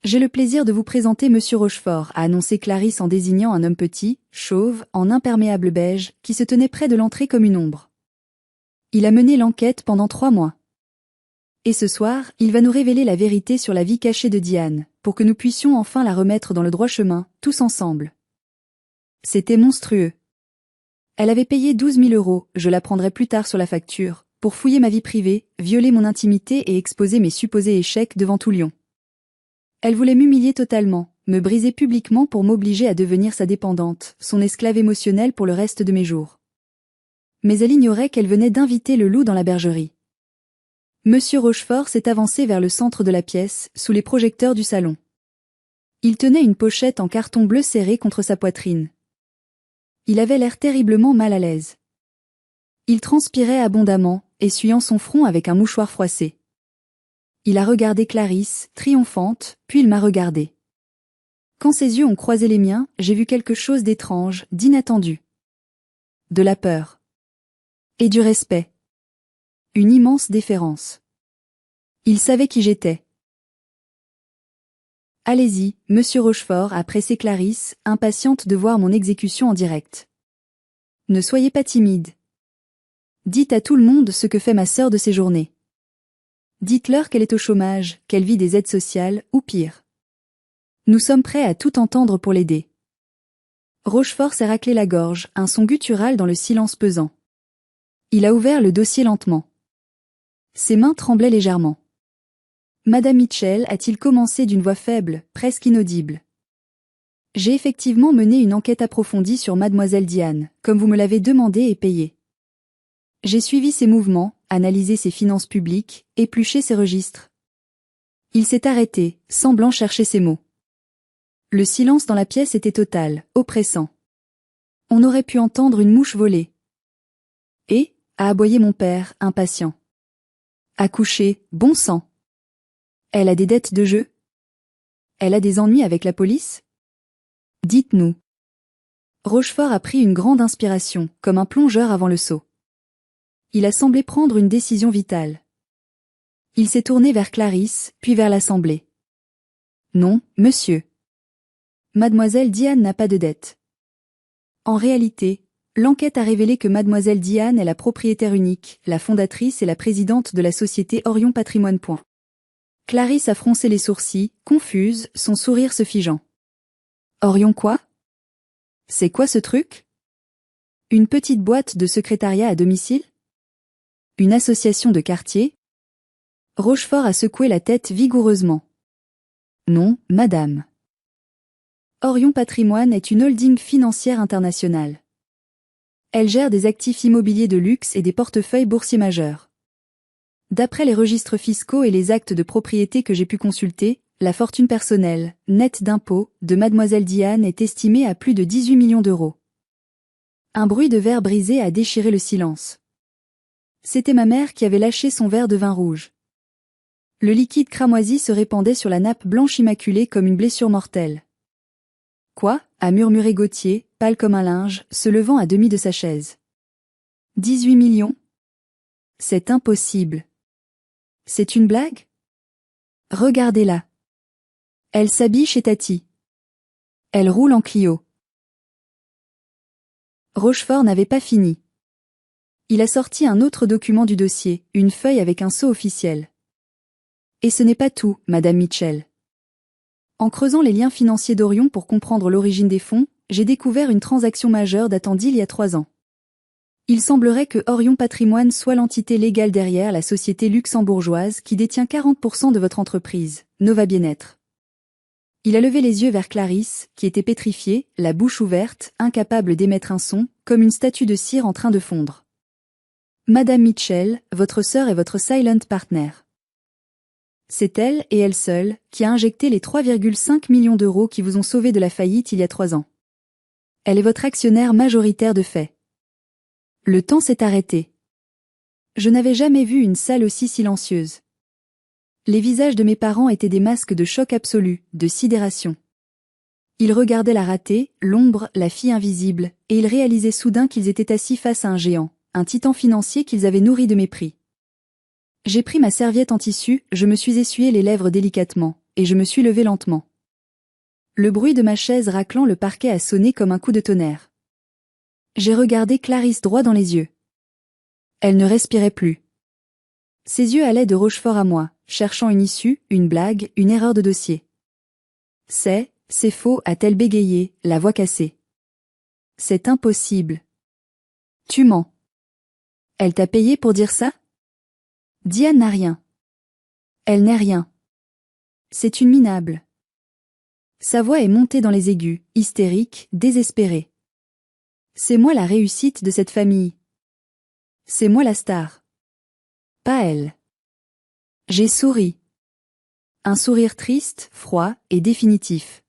J'ai le plaisir de vous présenter Monsieur Rochefort, a annoncé Clarisse en désignant un homme petit, chauve, en imperméable beige, qui se tenait près de l'entrée comme une ombre. Il a mené l'enquête pendant 3 mois. Et ce soir, il va nous révéler la vérité sur la vie cachée de Diane, pour que nous puissions enfin la remettre dans le droit chemin, tous ensemble. C'était monstrueux. Elle avait payé 12 000 €, je l'apprendrai plus tard sur la facture, pour fouiller ma vie privée, violer mon intimité et exposer mes supposés échecs devant tout Lyon. Elle voulait m'humilier totalement, me briser publiquement pour m'obliger à devenir sa dépendante, son esclave émotionnelle pour le reste de mes jours. Mais elle ignorait qu'elle venait d'inviter le loup dans la bergerie. Monsieur Rochefort s'est avancé vers le centre de la pièce, sous les projecteurs du salon. Il tenait une pochette en carton bleu serrée contre sa poitrine. Il avait l'air terriblement mal à l'aise. Il transpirait abondamment, essuyant son front avec un mouchoir froissé. Il a regardé Clarisse, triomphante, puis il m'a regardé. Quand ses yeux ont croisé les miens, j'ai vu quelque chose d'étrange, d'inattendu. De la peur. Et du respect. Une immense déférence. Il savait qui j'étais. Allez-y, Monsieur Rochefort, a pressé Clarisse, impatiente de voir mon exécution en direct. Ne soyez pas timide. Dites à tout le monde ce que fait ma sœur de ses journées. Dites-leur qu'elle est au chômage, qu'elle vit des aides sociales, ou pire. Nous sommes prêts à tout entendre pour l'aider. Rochefort s'est raclé la gorge, un son guttural dans le silence pesant. Il a ouvert le dossier lentement. Ses mains tremblaient légèrement. Madame Mitchell, a-t-il commencé d'une voix faible, presque inaudible. J'ai effectivement mené une enquête approfondie sur mademoiselle Diane, comme vous me l'avez demandé et payé. J'ai suivi ses mouvements, analysé ses finances publiques, épluché ses registres. Il s'est arrêté, semblant chercher ses mots. Le silence dans la pièce était total, oppressant. On aurait pu entendre une mouche voler. Et, a aboyé mon père, impatient. Accoucher, bon sang. Elle a des dettes de jeu? Elle a des ennuis avec la police? Dites-nous. Rochefort a pris une grande inspiration, comme un plongeur avant le saut. Il a semblé prendre une décision vitale. Il s'est tourné vers Clarisse, puis vers l'Assemblée. Non, monsieur. Mademoiselle Diane n'a pas de dette. En réalité, l'enquête a révélé que Mademoiselle Diane est la propriétaire unique, la fondatrice et la présidente de la société Orion Patrimoine. Clarisse a froncé les sourcils, confuse, son sourire se figeant. Orion quoi? C'est quoi ce truc? Une petite boîte de secrétariat à domicile? Une association de quartier? Rochefort a secoué la tête vigoureusement. Non, madame. Orion Patrimoine est une holding financière internationale. Elle gère des actifs immobiliers de luxe et des portefeuilles boursiers majeurs. D'après les registres fiscaux et les actes de propriété que j'ai pu consulter, la fortune personnelle, nette d'impôts, de Mademoiselle Diane est estimée à plus de 18 millions d'euros. Un bruit de verre brisé a déchiré le silence. C'était ma mère qui avait lâché son verre de vin rouge. Le liquide cramoisi se répandait sur la nappe blanche immaculée comme une blessure mortelle. Quoi? A murmuré Gauthier, pâle comme un linge, se levant à demi de sa chaise. 18 millions? C'est impossible. C'est une blague? Regardez-la. Elle s'habille chez Tati. Elle roule en Clio. Rochefort n'avait pas fini. Il a sorti un autre document du dossier, une feuille avec un sceau officiel. Et ce n'est pas tout, Madame Mitchell. En creusant les liens financiers d'Orion pour comprendre l'origine des fonds, j'ai découvert une transaction majeure datant d'il y a 3 ans. Il semblerait que Orion Patrimoine soit l'entité légale derrière la société luxembourgeoise qui détient 40% de votre entreprise, Nova Bien-être. Il a levé les yeux vers Clarisse, qui était pétrifiée, la bouche ouverte, incapable d'émettre un son, comme une statue de cire en train de fondre. Madame Mitchell, votre sœur est votre silent partner. C'est elle, et elle seule, qui a injecté les 3,5 millions d'euros qui vous ont sauvé de la faillite il y a 3 ans. Elle est votre actionnaire majoritaire de fait. Le temps s'est arrêté. Je n'avais jamais vu une salle aussi silencieuse. Les visages de mes parents étaient des masques de choc absolu, de sidération. Ils regardaient la ratée, l'ombre, la fille invisible, et ils réalisaient soudain qu'ils étaient assis face à un géant, un titan financier qu'ils avaient nourri de mépris. J'ai pris ma serviette en tissu, je me suis essuyé les lèvres délicatement, et je me suis levé lentement. Le bruit de ma chaise raclant le parquet a sonné comme un coup de tonnerre. J'ai regardé Clarisse droit dans les yeux. Elle ne respirait plus. Ses yeux allaient de Rochefort à moi, cherchant une issue, une blague, une erreur de dossier. C'est faux, a-t-elle bégayé, la voix cassée. C'est impossible. Tu mens. Elle t'a payé pour dire ça? Diane n'a rien. Elle n'est rien. C'est une minable. Sa voix est montée dans les aigus, hystérique, désespérée. C'est moi la réussite de cette famille. C'est moi la star. Pas elle. J'ai souri. Un sourire triste, froid et définitif.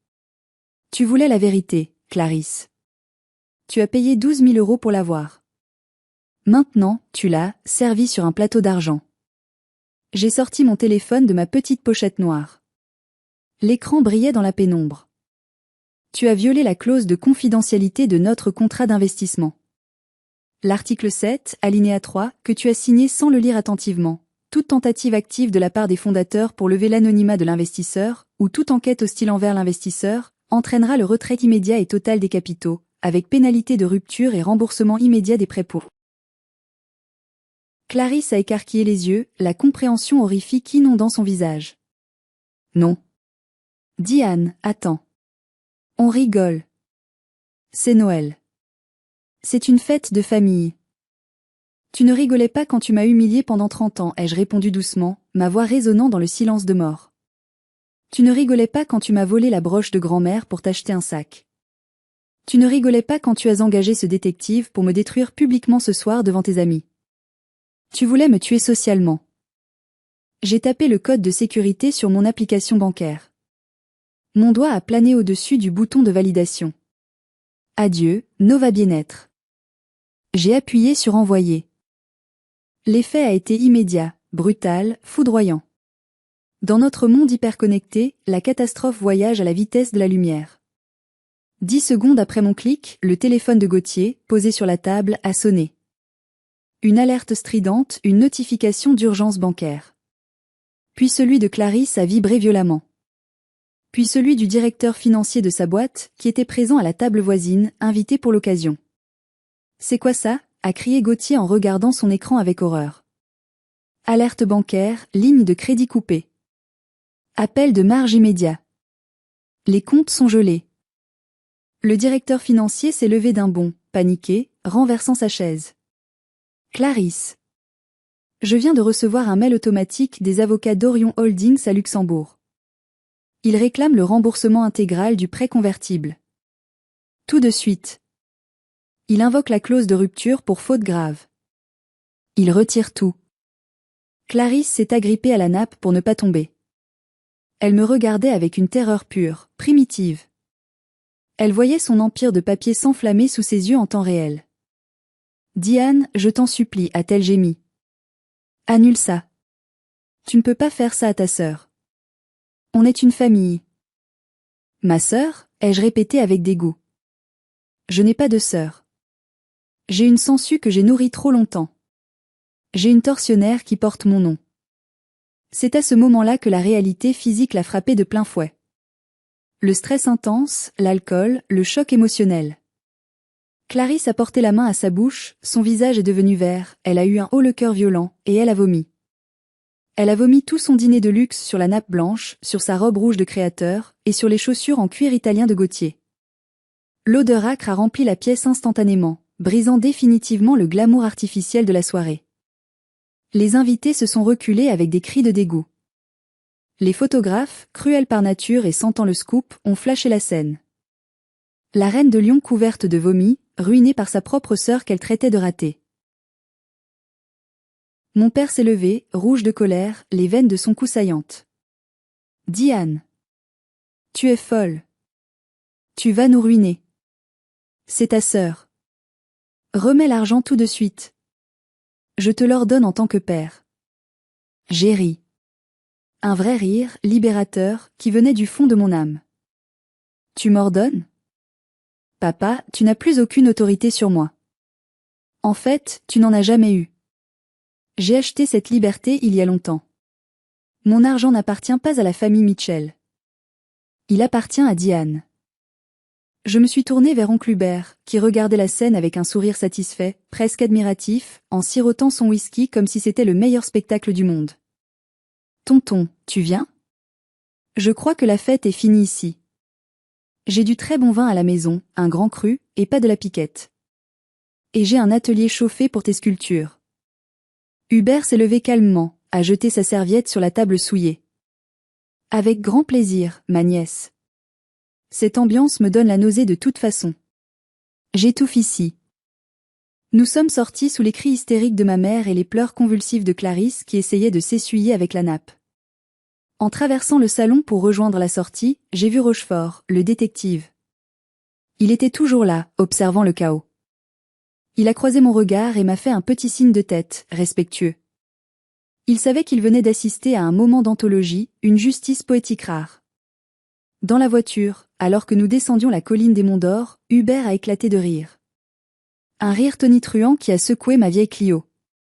Tu voulais la vérité, Clarisse. Tu as payé 12 000 euros pour l'avoir. Maintenant, tu l'as, servi sur un plateau d'argent. J'ai sorti mon téléphone de ma petite pochette noire. L'écran brillait dans la pénombre. Tu as violé la clause de confidentialité de notre contrat d'investissement. L'article 7, alinéa 3, que tu as signé sans le lire attentivement. Toute tentative active de la part des fondateurs pour lever l'anonymat de l'investisseur, ou toute enquête hostile envers l'investisseur, entraînera le retrait immédiat et total des capitaux, avec pénalité de rupture et remboursement immédiat des prêts pour. Clarisse a écarquillé les yeux, la compréhension horrifique inondant son visage. Non. Diane, attends. On rigole. C'est Noël. C'est une fête de famille. Tu ne rigolais pas quand tu m'as humilié pendant 30 ans, ai-je répondu doucement, ma voix résonnant dans le silence de mort. Tu ne rigolais pas quand tu m'as volé la broche de grand-mère pour t'acheter un sac. Tu ne rigolais pas quand tu as engagé ce détective pour me détruire publiquement ce soir devant tes amis. Tu voulais me tuer socialement. J'ai tapé le code de sécurité sur mon application bancaire. Mon doigt a plané au-dessus du bouton de validation. Adieu, Nova Bien-être. J'ai appuyé sur envoyer. L'effet a été immédiat, brutal, foudroyant. Dans notre monde hyperconnecté, la catastrophe voyage à la vitesse de la lumière. 10 secondes après mon clic, le téléphone de Gauthier, posé sur la table, a sonné. Une alerte stridente, une notification d'urgence bancaire. Puis celui de Clarisse a vibré violemment. Puis celui du directeur financier de sa boîte, qui était présent à la table voisine, invité pour l'occasion. « C'est quoi ça ?» a crié Gauthier en regardant son écran avec horreur. Alerte bancaire, ligne de crédit coupée. Appel de marge immédiat. Les comptes sont gelés. Le directeur financier s'est levé d'un bond, paniqué, renversant sa chaise. Clarisse. Je viens de recevoir un mail automatique des avocats d'Orion Holdings à Luxembourg. Ils réclament le remboursement intégral du prêt convertible. Tout de suite. Il invoque la clause de rupture pour faute grave. Il retire tout. Clarisse s'est agrippée à la nappe pour ne pas tomber. Elle me regardait avec une terreur pure, primitive. Elle voyait son empire de papier s'enflammer sous ses yeux en temps réel. « Diane, je t'en supplie » a-t-elle gémi. « Annule ça. Tu ne peux pas faire ça à ta sœur. On est une famille. » « Ma sœur » ai-je répété avec dégoût. « Je n'ai pas de sœur. J'ai une sangsue que j'ai nourrie trop longtemps. J'ai une tortionnaire qui porte mon nom. » C'est à ce moment-là que la réalité physique l'a frappée de plein fouet. Le stress intense, l'alcool, le choc émotionnel. Clarisse a porté la main à sa bouche, son visage est devenu vert, elle a eu un haut-le-cœur violent, et elle a vomi. Elle a vomi tout son dîner de luxe sur la nappe blanche, sur sa robe rouge de créateur, et sur les chaussures en cuir italien de Gauthier. L'odeur âcre a rempli la pièce instantanément, brisant définitivement le glamour artificiel de la soirée. Les invités se sont reculés avec des cris de dégoût. Les photographes, cruels par nature et sentant le scoop, ont flashé la scène. La reine de Lyon couverte de vomi, ruinée par sa propre sœur qu'elle traitait de ratée. Mon père s'est levé, rouge de colère, les veines de son cou saillantes. « Diane. Tu es folle. Tu vas nous ruiner. C'est ta sœur. Remets l'argent tout de suite. Je te l'ordonne en tant que père. » J'ai ri. Un vrai rire, libérateur, qui venait du fond de mon âme. « Tu m'ordonnes ? Papa, tu n'as plus aucune autorité sur moi. En fait, tu n'en as jamais eu. J'ai acheté cette liberté il y a longtemps. Mon argent n'appartient pas à la famille Mitchell. Il appartient à Diane. » Je me suis tournée vers oncle Hubert, qui regardait la scène avec un sourire satisfait, presque admiratif, en sirotant son whisky comme si c'était le meilleur spectacle du monde. « Tonton, tu viens ? Je crois que la fête est finie ici. J'ai du très bon vin à la maison, un grand cru, et pas de la piquette. Et j'ai un atelier chauffé pour tes sculptures. » Hubert s'est levé calmement, a jeté sa serviette sur la table souillée. « Avec grand plaisir, ma nièce. Cette ambiance me donne la nausée de toute façon. J'étouffe ici. » Nous sommes sortis sous les cris hystériques de ma mère et les pleurs convulsifs de Clarisse qui essayait de s'essuyer avec la nappe. En traversant le salon pour rejoindre la sortie, j'ai vu Rochefort, le détective. Il était toujours là, observant le chaos. Il a croisé mon regard et m'a fait un petit signe de tête, respectueux. Il savait qu'il venait d'assister à un moment d'anthologie, une justice poétique rare. Dans la voiture, alors que nous descendions la colline des Monts d'Or, Hubert a éclaté de rire. Un rire tonitruant qui a secoué ma vieille Clio.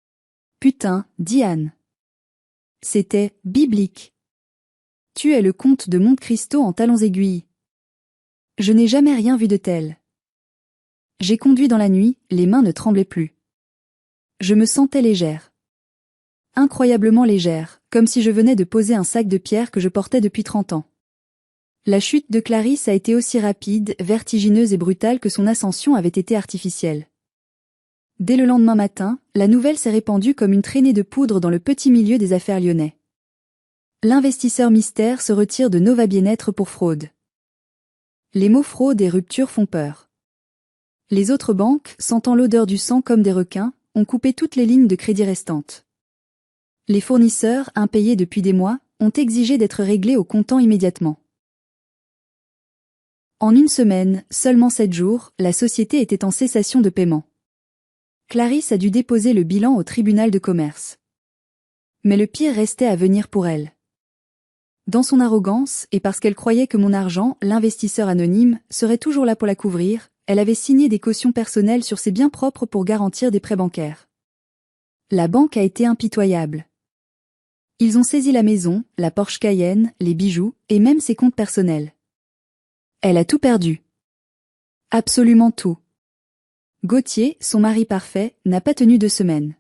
« Putain, Diane. C'était biblique. Tu es le comte de Monte Cristo en talons aiguilles. Je n'ai jamais rien vu de tel. » J'ai conduit dans la nuit, les mains ne tremblaient plus. Je me sentais légère. Incroyablement légère, comme si je venais de poser un sac de pierre que je portais depuis 30 ans. La chute de Clarisse a été aussi rapide, vertigineuse et brutale que son ascension avait été artificielle. Dès le lendemain matin, la nouvelle s'est répandue comme une traînée de poudre dans le petit milieu des affaires lyonnais. L'investisseur mystère se retire de Nova Bien-être pour fraude. Les mots fraude et rupture font peur. Les autres banques, sentant l'odeur du sang comme des requins, ont coupé toutes les lignes de crédit restantes. Les fournisseurs, impayés depuis des mois, ont exigé d'être réglés au comptant immédiatement. En une semaine, seulement 7 jours, la société était en cessation de paiement. Clarisse a dû déposer le bilan au tribunal de commerce. Mais le pire restait à venir pour elle. Dans son arrogance, et parce qu'elle croyait que mon argent, l'investisseur anonyme, serait toujours là pour la couvrir, elle avait signé des cautions personnelles sur ses biens propres pour garantir des prêts bancaires. La banque a été impitoyable. Ils ont saisi la maison, la Porsche Cayenne, les bijoux, et même ses comptes personnels. Elle a tout perdu. Absolument tout. Gauthier, son mari parfait, n'a pas tenu 2 semaines.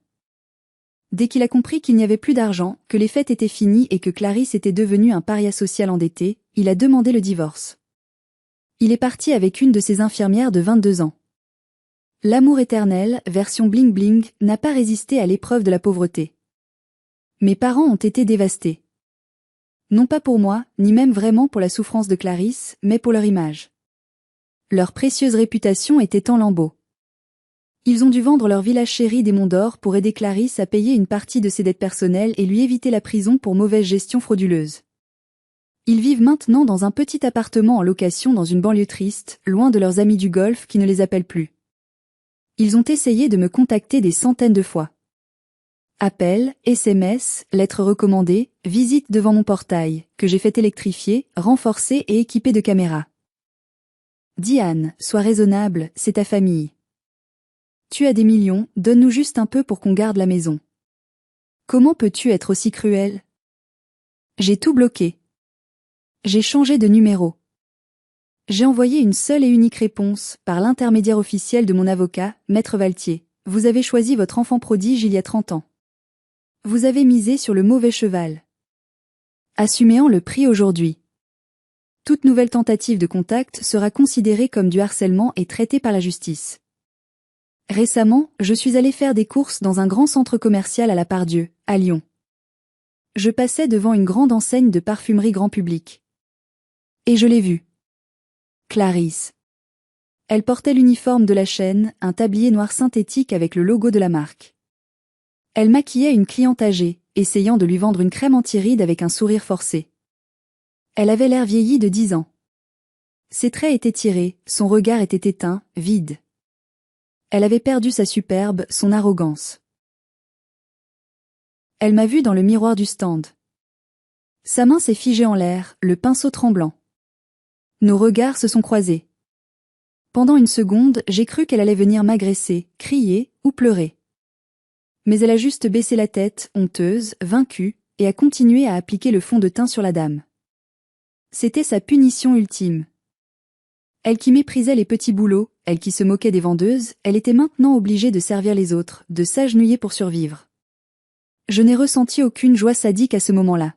Dès qu'il a compris qu'il n'y avait plus d'argent, que les fêtes étaient finies et que Clarisse était devenue un paria social endetté, il a demandé le divorce. Il est parti avec une de ses infirmières de 22 ans. L'amour éternel, version bling bling, n'a pas résisté à l'épreuve de la pauvreté. Mes parents ont été dévastés. Non pas pour moi, ni même vraiment pour la souffrance de Clarisse, mais pour leur image. Leur précieuse réputation était en lambeaux. Ils ont dû vendre leur village chéri des Monts d'Or pour aider Clarisse à payer une partie de ses dettes personnelles et lui éviter la prison pour mauvaise gestion frauduleuse. Ils vivent maintenant dans un petit appartement en location dans une banlieue triste, loin de leurs amis du Golfe qui ne les appellent plus. Ils ont essayé de me contacter des centaines de fois. Appels, SMS, lettres recommandées, visites devant mon portail, que j'ai fait électrifier, renforcer et équiper de caméras. Diane, sois raisonnable, c'est ta famille. Tu as des millions, donne-nous juste un peu pour qu'on garde la maison. Comment peux-tu être aussi cruel? J'ai tout bloqué. J'ai changé de numéro. J'ai envoyé une seule et unique réponse, par l'intermédiaire officiel de mon avocat, Maître Valtier. Vous avez choisi votre enfant prodige il y a 30 ans. Vous avez misé sur le mauvais cheval. Assumez-en le prix aujourd'hui. Toute nouvelle tentative de contact sera considérée comme du harcèlement et traitée par la justice. Récemment, je suis allée faire des courses dans un grand centre commercial à la Pardieu, à Lyon. Je passais devant une grande enseigne de parfumerie grand public. Et je l'ai vue. Clarisse. Elle portait l'uniforme de la chaîne, un tablier noir synthétique avec le logo de la marque. Elle maquillait une cliente âgée, essayant de lui vendre une crème anti-rides avec un sourire forcé. Elle avait l'air vieillie de 10 ans. Ses traits étaient tirés, son regard était éteint, vide. Elle avait perdu sa superbe, son arrogance. Elle m'a vue dans le miroir du stand. Sa main s'est figée en l'air, le pinceau tremblant. Nos regards se sont croisés. Pendant une seconde, j'ai cru qu'elle allait venir m'agresser, crier ou pleurer. Mais elle a juste baissé la tête, honteuse, vaincue, et a continué à appliquer le fond de teint sur la dame. C'était sa punition ultime. Elle qui méprisait les petits boulots, elle qui se moquait des vendeuses, elle était maintenant obligée de servir les autres, de s'agenouiller pour survivre. Je n'ai ressenti aucune joie sadique à ce moment-là.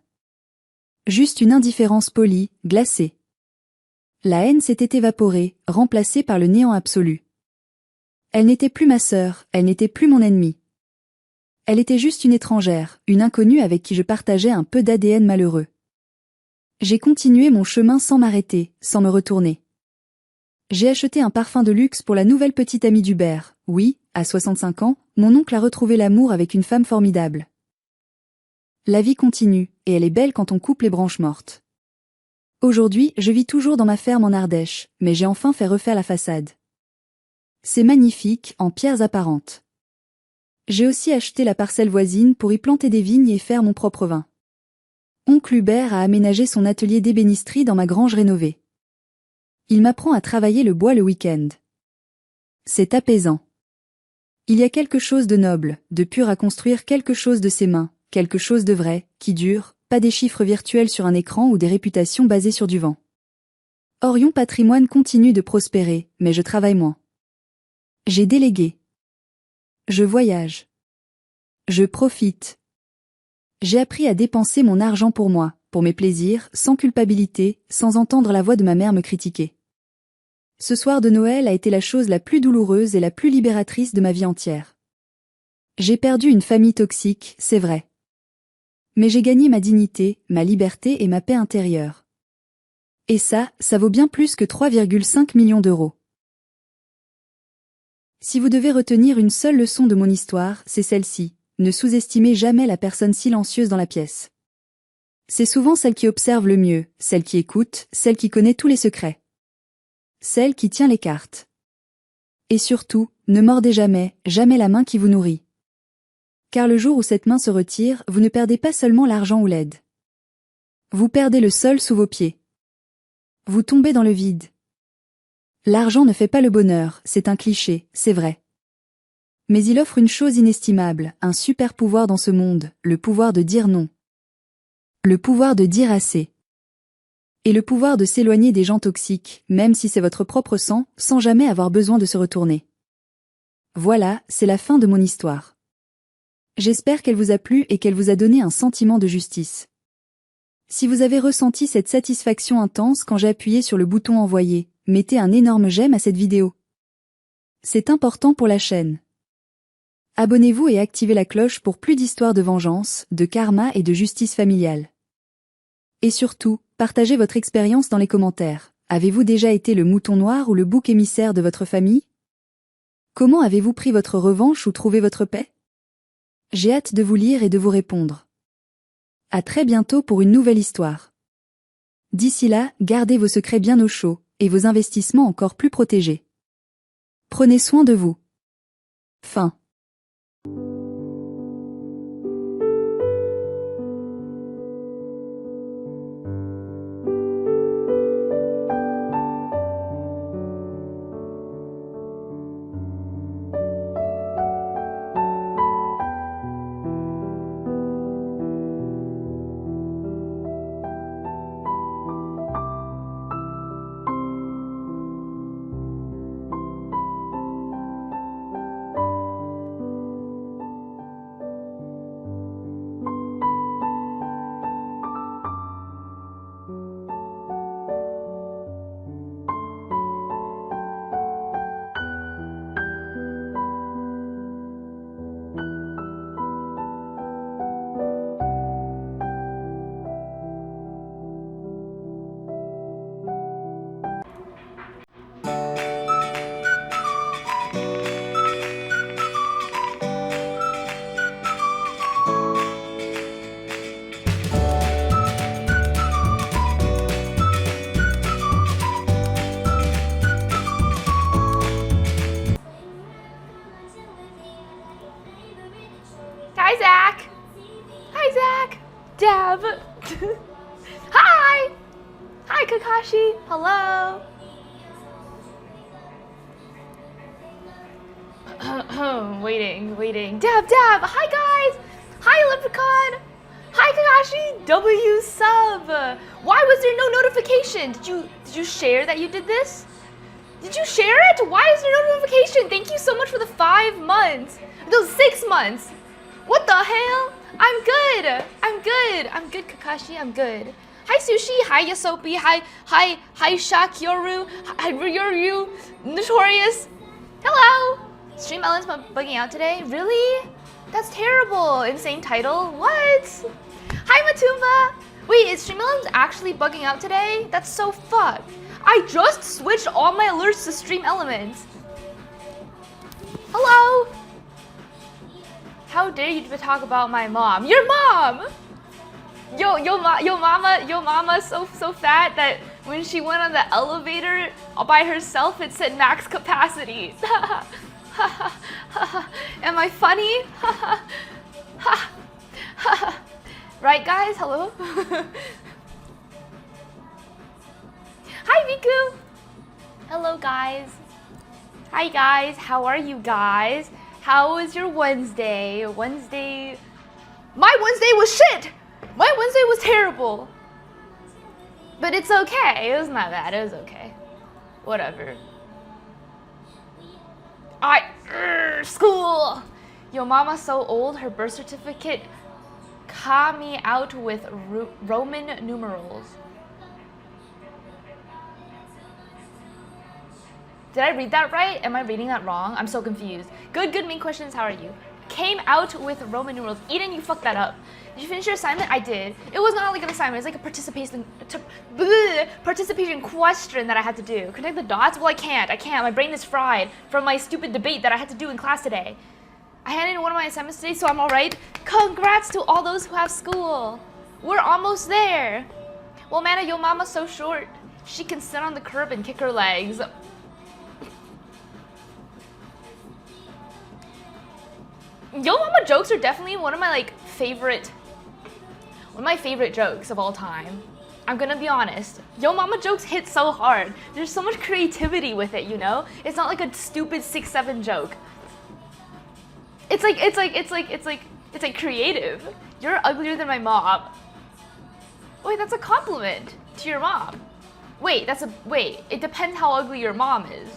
Juste une indifférence polie, glacée. La haine s'était évaporée, remplacée par le néant absolu. Elle n'était plus ma sœur, elle n'était plus mon ennemie. Elle était juste une étrangère, une inconnue avec qui je partageais un peu d'ADN malheureux. J'ai continué mon chemin sans m'arrêter, sans me retourner. J'ai acheté un parfum de luxe pour la nouvelle petite amie d'Hubert. Oui, à 65 ans, mon oncle a retrouvé l'amour avec une femme formidable. La vie continue, et elle est belle quand on coupe les branches mortes. Aujourd'hui, je vis toujours dans ma ferme en Ardèche, mais j'ai enfin fait refaire la façade. C'est magnifique, en pierres apparentes. J'ai aussi acheté la parcelle voisine pour y planter des vignes et faire mon propre vin. Oncle Hubert a aménagé son atelier d'ébénisterie dans ma grange rénovée. Il m'apprend à travailler le bois le week-end. C'est apaisant. Il y a quelque chose de noble, de pur à construire quelque chose de ses mains, quelque chose de vrai, qui dure, pas des chiffres virtuels sur un écran ou des réputations basées sur du vent. Orion Patrimoine continue de prospérer, mais je travaille moins. J'ai délégué. Je voyage. Je profite. J'ai appris à dépenser mon argent pour moi, pour mes plaisirs, sans culpabilité, sans entendre la voix de ma mère me critiquer. Ce soir de Noël a été la chose la plus douloureuse et la plus libératrice de ma vie entière. J'ai perdu une famille toxique, c'est vrai. Mais j'ai gagné ma dignité, ma liberté et ma paix intérieure. Et ça vaut bien plus que 3,5 millions d'euros. Si vous devez retenir une seule leçon de mon histoire, c'est celle-ci. Ne sous-estimez jamais la personne silencieuse dans la pièce. C'est souvent celle qui observe le mieux, celle qui écoute, celle qui connaît tous les secrets. celle qui tient les cartes. Et surtout, ne mordez jamais, jamais la main qui vous nourrit. Car le jour où cette main se retire, vous ne perdez pas seulement l'argent ou l'aide. Vous perdez le sol sous vos pieds. Vous tombez dans le vide. L'argent ne fait pas le bonheur, c'est un cliché, c'est vrai. Mais il offre une chose inestimable, un super pouvoir dans ce monde, le pouvoir de dire non. Le pouvoir de dire assez. Et le pouvoir de s'éloigner des gens toxiques, même si c'est votre propre sang, sans jamais avoir besoin de se retourner. Voilà, c'est la fin de mon histoire. J'espère qu'elle vous a plu et qu'elle vous a donné un sentiment de justice. Si vous avez ressenti cette satisfaction intense quand j'ai appuyé sur le bouton envoyer, mettez un énorme j'aime à cette vidéo. C'est important pour la chaîne. Abonnez-vous et activez la cloche pour plus d'histoires de vengeance, de karma et de justice familiale. Et surtout, partagez votre expérience dans les commentaires. Avez-vous déjà été le mouton noir ou le bouc émissaire de votre famille? Comment avez-vous pris votre revanche ou trouvé votre paix? J'ai hâte de vous lire et de vous répondre. À très bientôt pour une nouvelle histoire. D'ici là, gardez vos secrets bien au chaud, et vos investissements encore plus protégés. Prenez soin de vous. Fin. Hi, Zach. Hi, Zach. Dab. Hi. Hi, Kakashi. Hello. Waiting. Dab. Hi, guys. Hi, Leprechaun. Hi, Kakashi. W sub. Why was there no notification? Did you share that you did this? Did you share it? Why is there no notification? Thank you so much for the 5 months. No, 6 months. What the hell? I'm good, Kakashi, I'm good. Hi, Sushi. Hi, Yasopi. Hi, Shakyoru. Hi, Ryu. Notorious. Hello. Stream Ellen's bugging out today? Really? That's terrible. Insane title. What? Hi, Matumba. Wait, is Stream Ellen's actually bugging out today? That's so fucked. I just switched all my alerts to Stream Elements. Hello. How dare you talk about my mom? Your mom! Yo mama's so fat that when she went on the elevator by herself, it said max capacity. Am I funny? Right, guys? Hello? Hi, Miku! Hello, guys. Hi, guys. How are you guys? How was your Wednesday? My Wednesday was shit! My Wednesday was terrible. But it's okay. It was not bad. It was okay. Whatever. School! Yo, mama's so old, her birth certificate caught me out with Roman numerals. Did I read that right? Am I reading that wrong? I'm so confused. Good, main questions. How are you? Came out with Roman numerals. Eden, you fucked that up. Did you finish your assignment? I did. It was not like an assignment. It's like a participation question that I had to do. Connect the dots? Well, I can't. My brain is fried from my stupid debate that I had to do in class today. I handed in one of my assignments today, so I'm all right. Congrats to all those who have school. We're almost there. Well, Mana, your mama's so short. She can sit on the curb and kick her legs. Yo Mama jokes are definitely one of my favorite jokes of all time. I'm gonna be honest. Yo Mama jokes hit so hard. There's so much creativity with it, you know? It's not like a stupid 6-7 joke. It's like creative. You're uglier than my mom. Wait, that's a compliment to your mom. Wait, it depends how ugly your mom is.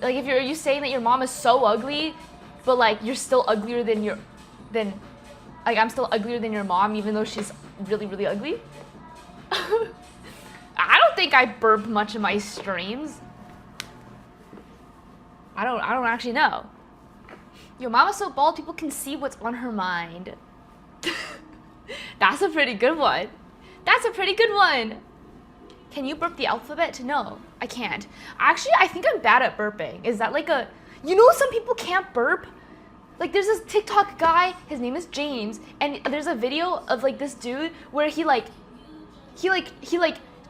Like, if are you saying that your mom is so ugly, but like you're still uglier than I'm still uglier than your mom even though she's really, really ugly? I don't think I burp much in my streams. I don't actually know. Your mama's so bald people can see what's on her mind. That's a pretty good one. That's a pretty good one. Can you burp the alphabet? No, I can't. Actually, I think I'm bad at burping. Is that like a... You know some people can't burp? Like there's this TikTok guy, his name is James, and there's a video of like this dude where he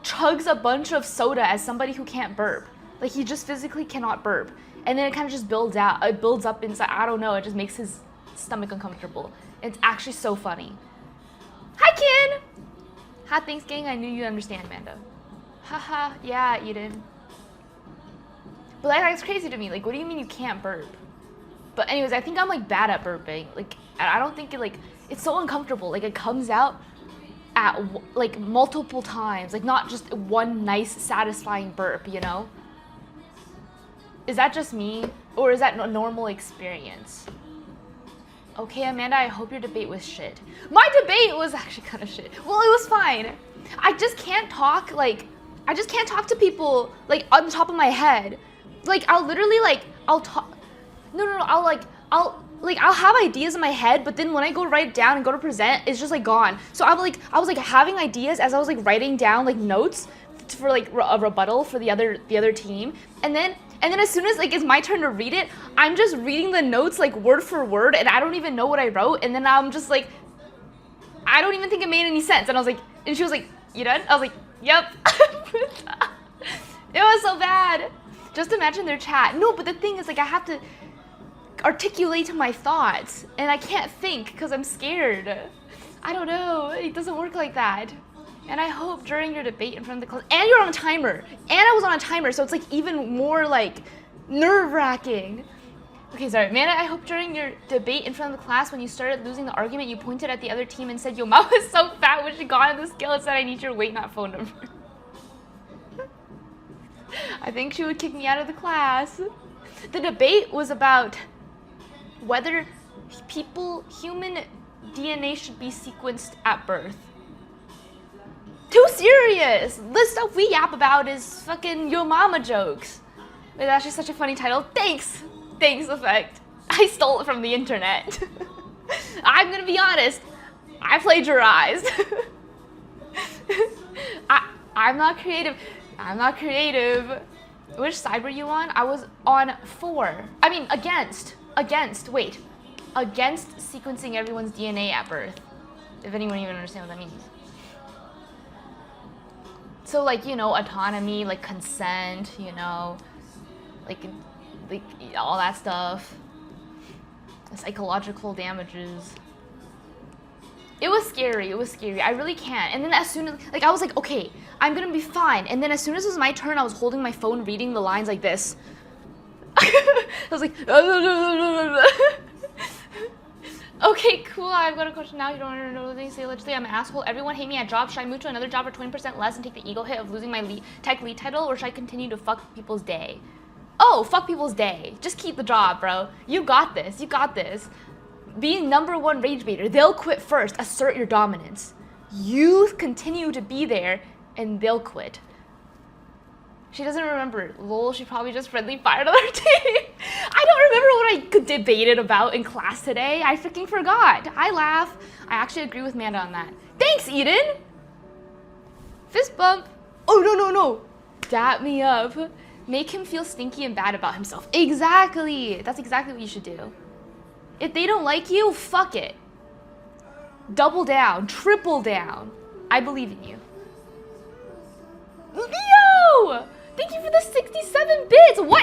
chugs a bunch of soda as somebody who can't burp. Like he just physically cannot burp. And then it kind of just builds up inside. I don't know, it just makes his stomach uncomfortable. It's actually so funny. Hi, Ken! Hi, thanks, gang. I knew you'd understand, Amanda. Haha, yeah, Eden. But that's crazy to me. Like, what do you mean you can't burp? But anyways, I think I'm like bad at burping. Like, I don't think it's so uncomfortable. Like, it comes out at like multiple times. Like, not just one nice, satisfying burp, you know? Is that just me? Or is that a normal experience? Okay, Amanda, I hope your debate was shit. My debate was actually kind of shit. Well, it was fine. I just can't talk to people like on the top of my head. Like I'll literally I'll talk. No, I'll have ideas in my head, but then when I go write it down and go to present, it's just like gone. So I was like having ideas as I was like writing down like notes for like a rebuttal for the other team, and then as soon as like it's my turn to read it, I'm just reading the notes like word for word, and I don't even know what I wrote, and then I'm just like, I don't even think it made any sense, and I was like, and she was like, you done? I was like, yep. It was so bad. Just imagine their chat. No, but the thing is, like, I have to articulate my thoughts, and I can't think because I'm scared. I don't know. It doesn't work like that. And I hope during your debate in front of the class, and you're on a timer, and I was on a timer, so it's like even more like nerve-wracking. Okay, sorry, Amanda, I hope during your debate in front of the class, when you started losing the argument, you pointed at the other team and said, yo, mom is so fat when she got on the scale and said, I need your weight, not phone number. I think she would kick me out of the class. The debate was about whether human DNA should be sequenced at birth. Too serious! The stuff we yap about is fucking yo mama jokes. It's actually such a funny title. Thanks! Thanks, Effect. I stole it from the internet. I'm gonna be honest. I plagiarized. I'm not creative. I'm not creative. Which side were you on? I was on against sequencing everyone's DNA at birth. If anyone even understands what that means. So like, you know, autonomy, like consent, you know, like all that stuff. Psychological damages. It was scary. I really can't. And then as soon as, like, I was like, okay, I'm gonna be fine. And then as soon as it was my turn, I was holding my phone, reading the lines like this. I was like, okay, cool, I've got a question now. You don't want to know anything. Say allegedly I'm an asshole. Everyone hate me at job. Should I move to another job for 20% less and take the ego hit of losing my tech lead title, or should I continue to fuck people's day? Oh, fuck people's day. Just keep the job, bro. You got this. You got this. Being #1 rage baiter, they'll quit first. Assert your dominance. You continue to be there, and they'll quit. She doesn't remember. Lol, she probably just friendly fired on her team. I don't remember what I debated about in class today. I freaking forgot. I laugh. I actually agree with Amanda on that. Thanks, Eden. Fist bump. Oh, no. Dap me up. Make him feel stinky and bad about himself. Exactly. That's exactly what you should do. If they don't like you, fuck it. Double down. Triple down. I believe in you. Leo! Thank you for the 67 bits! What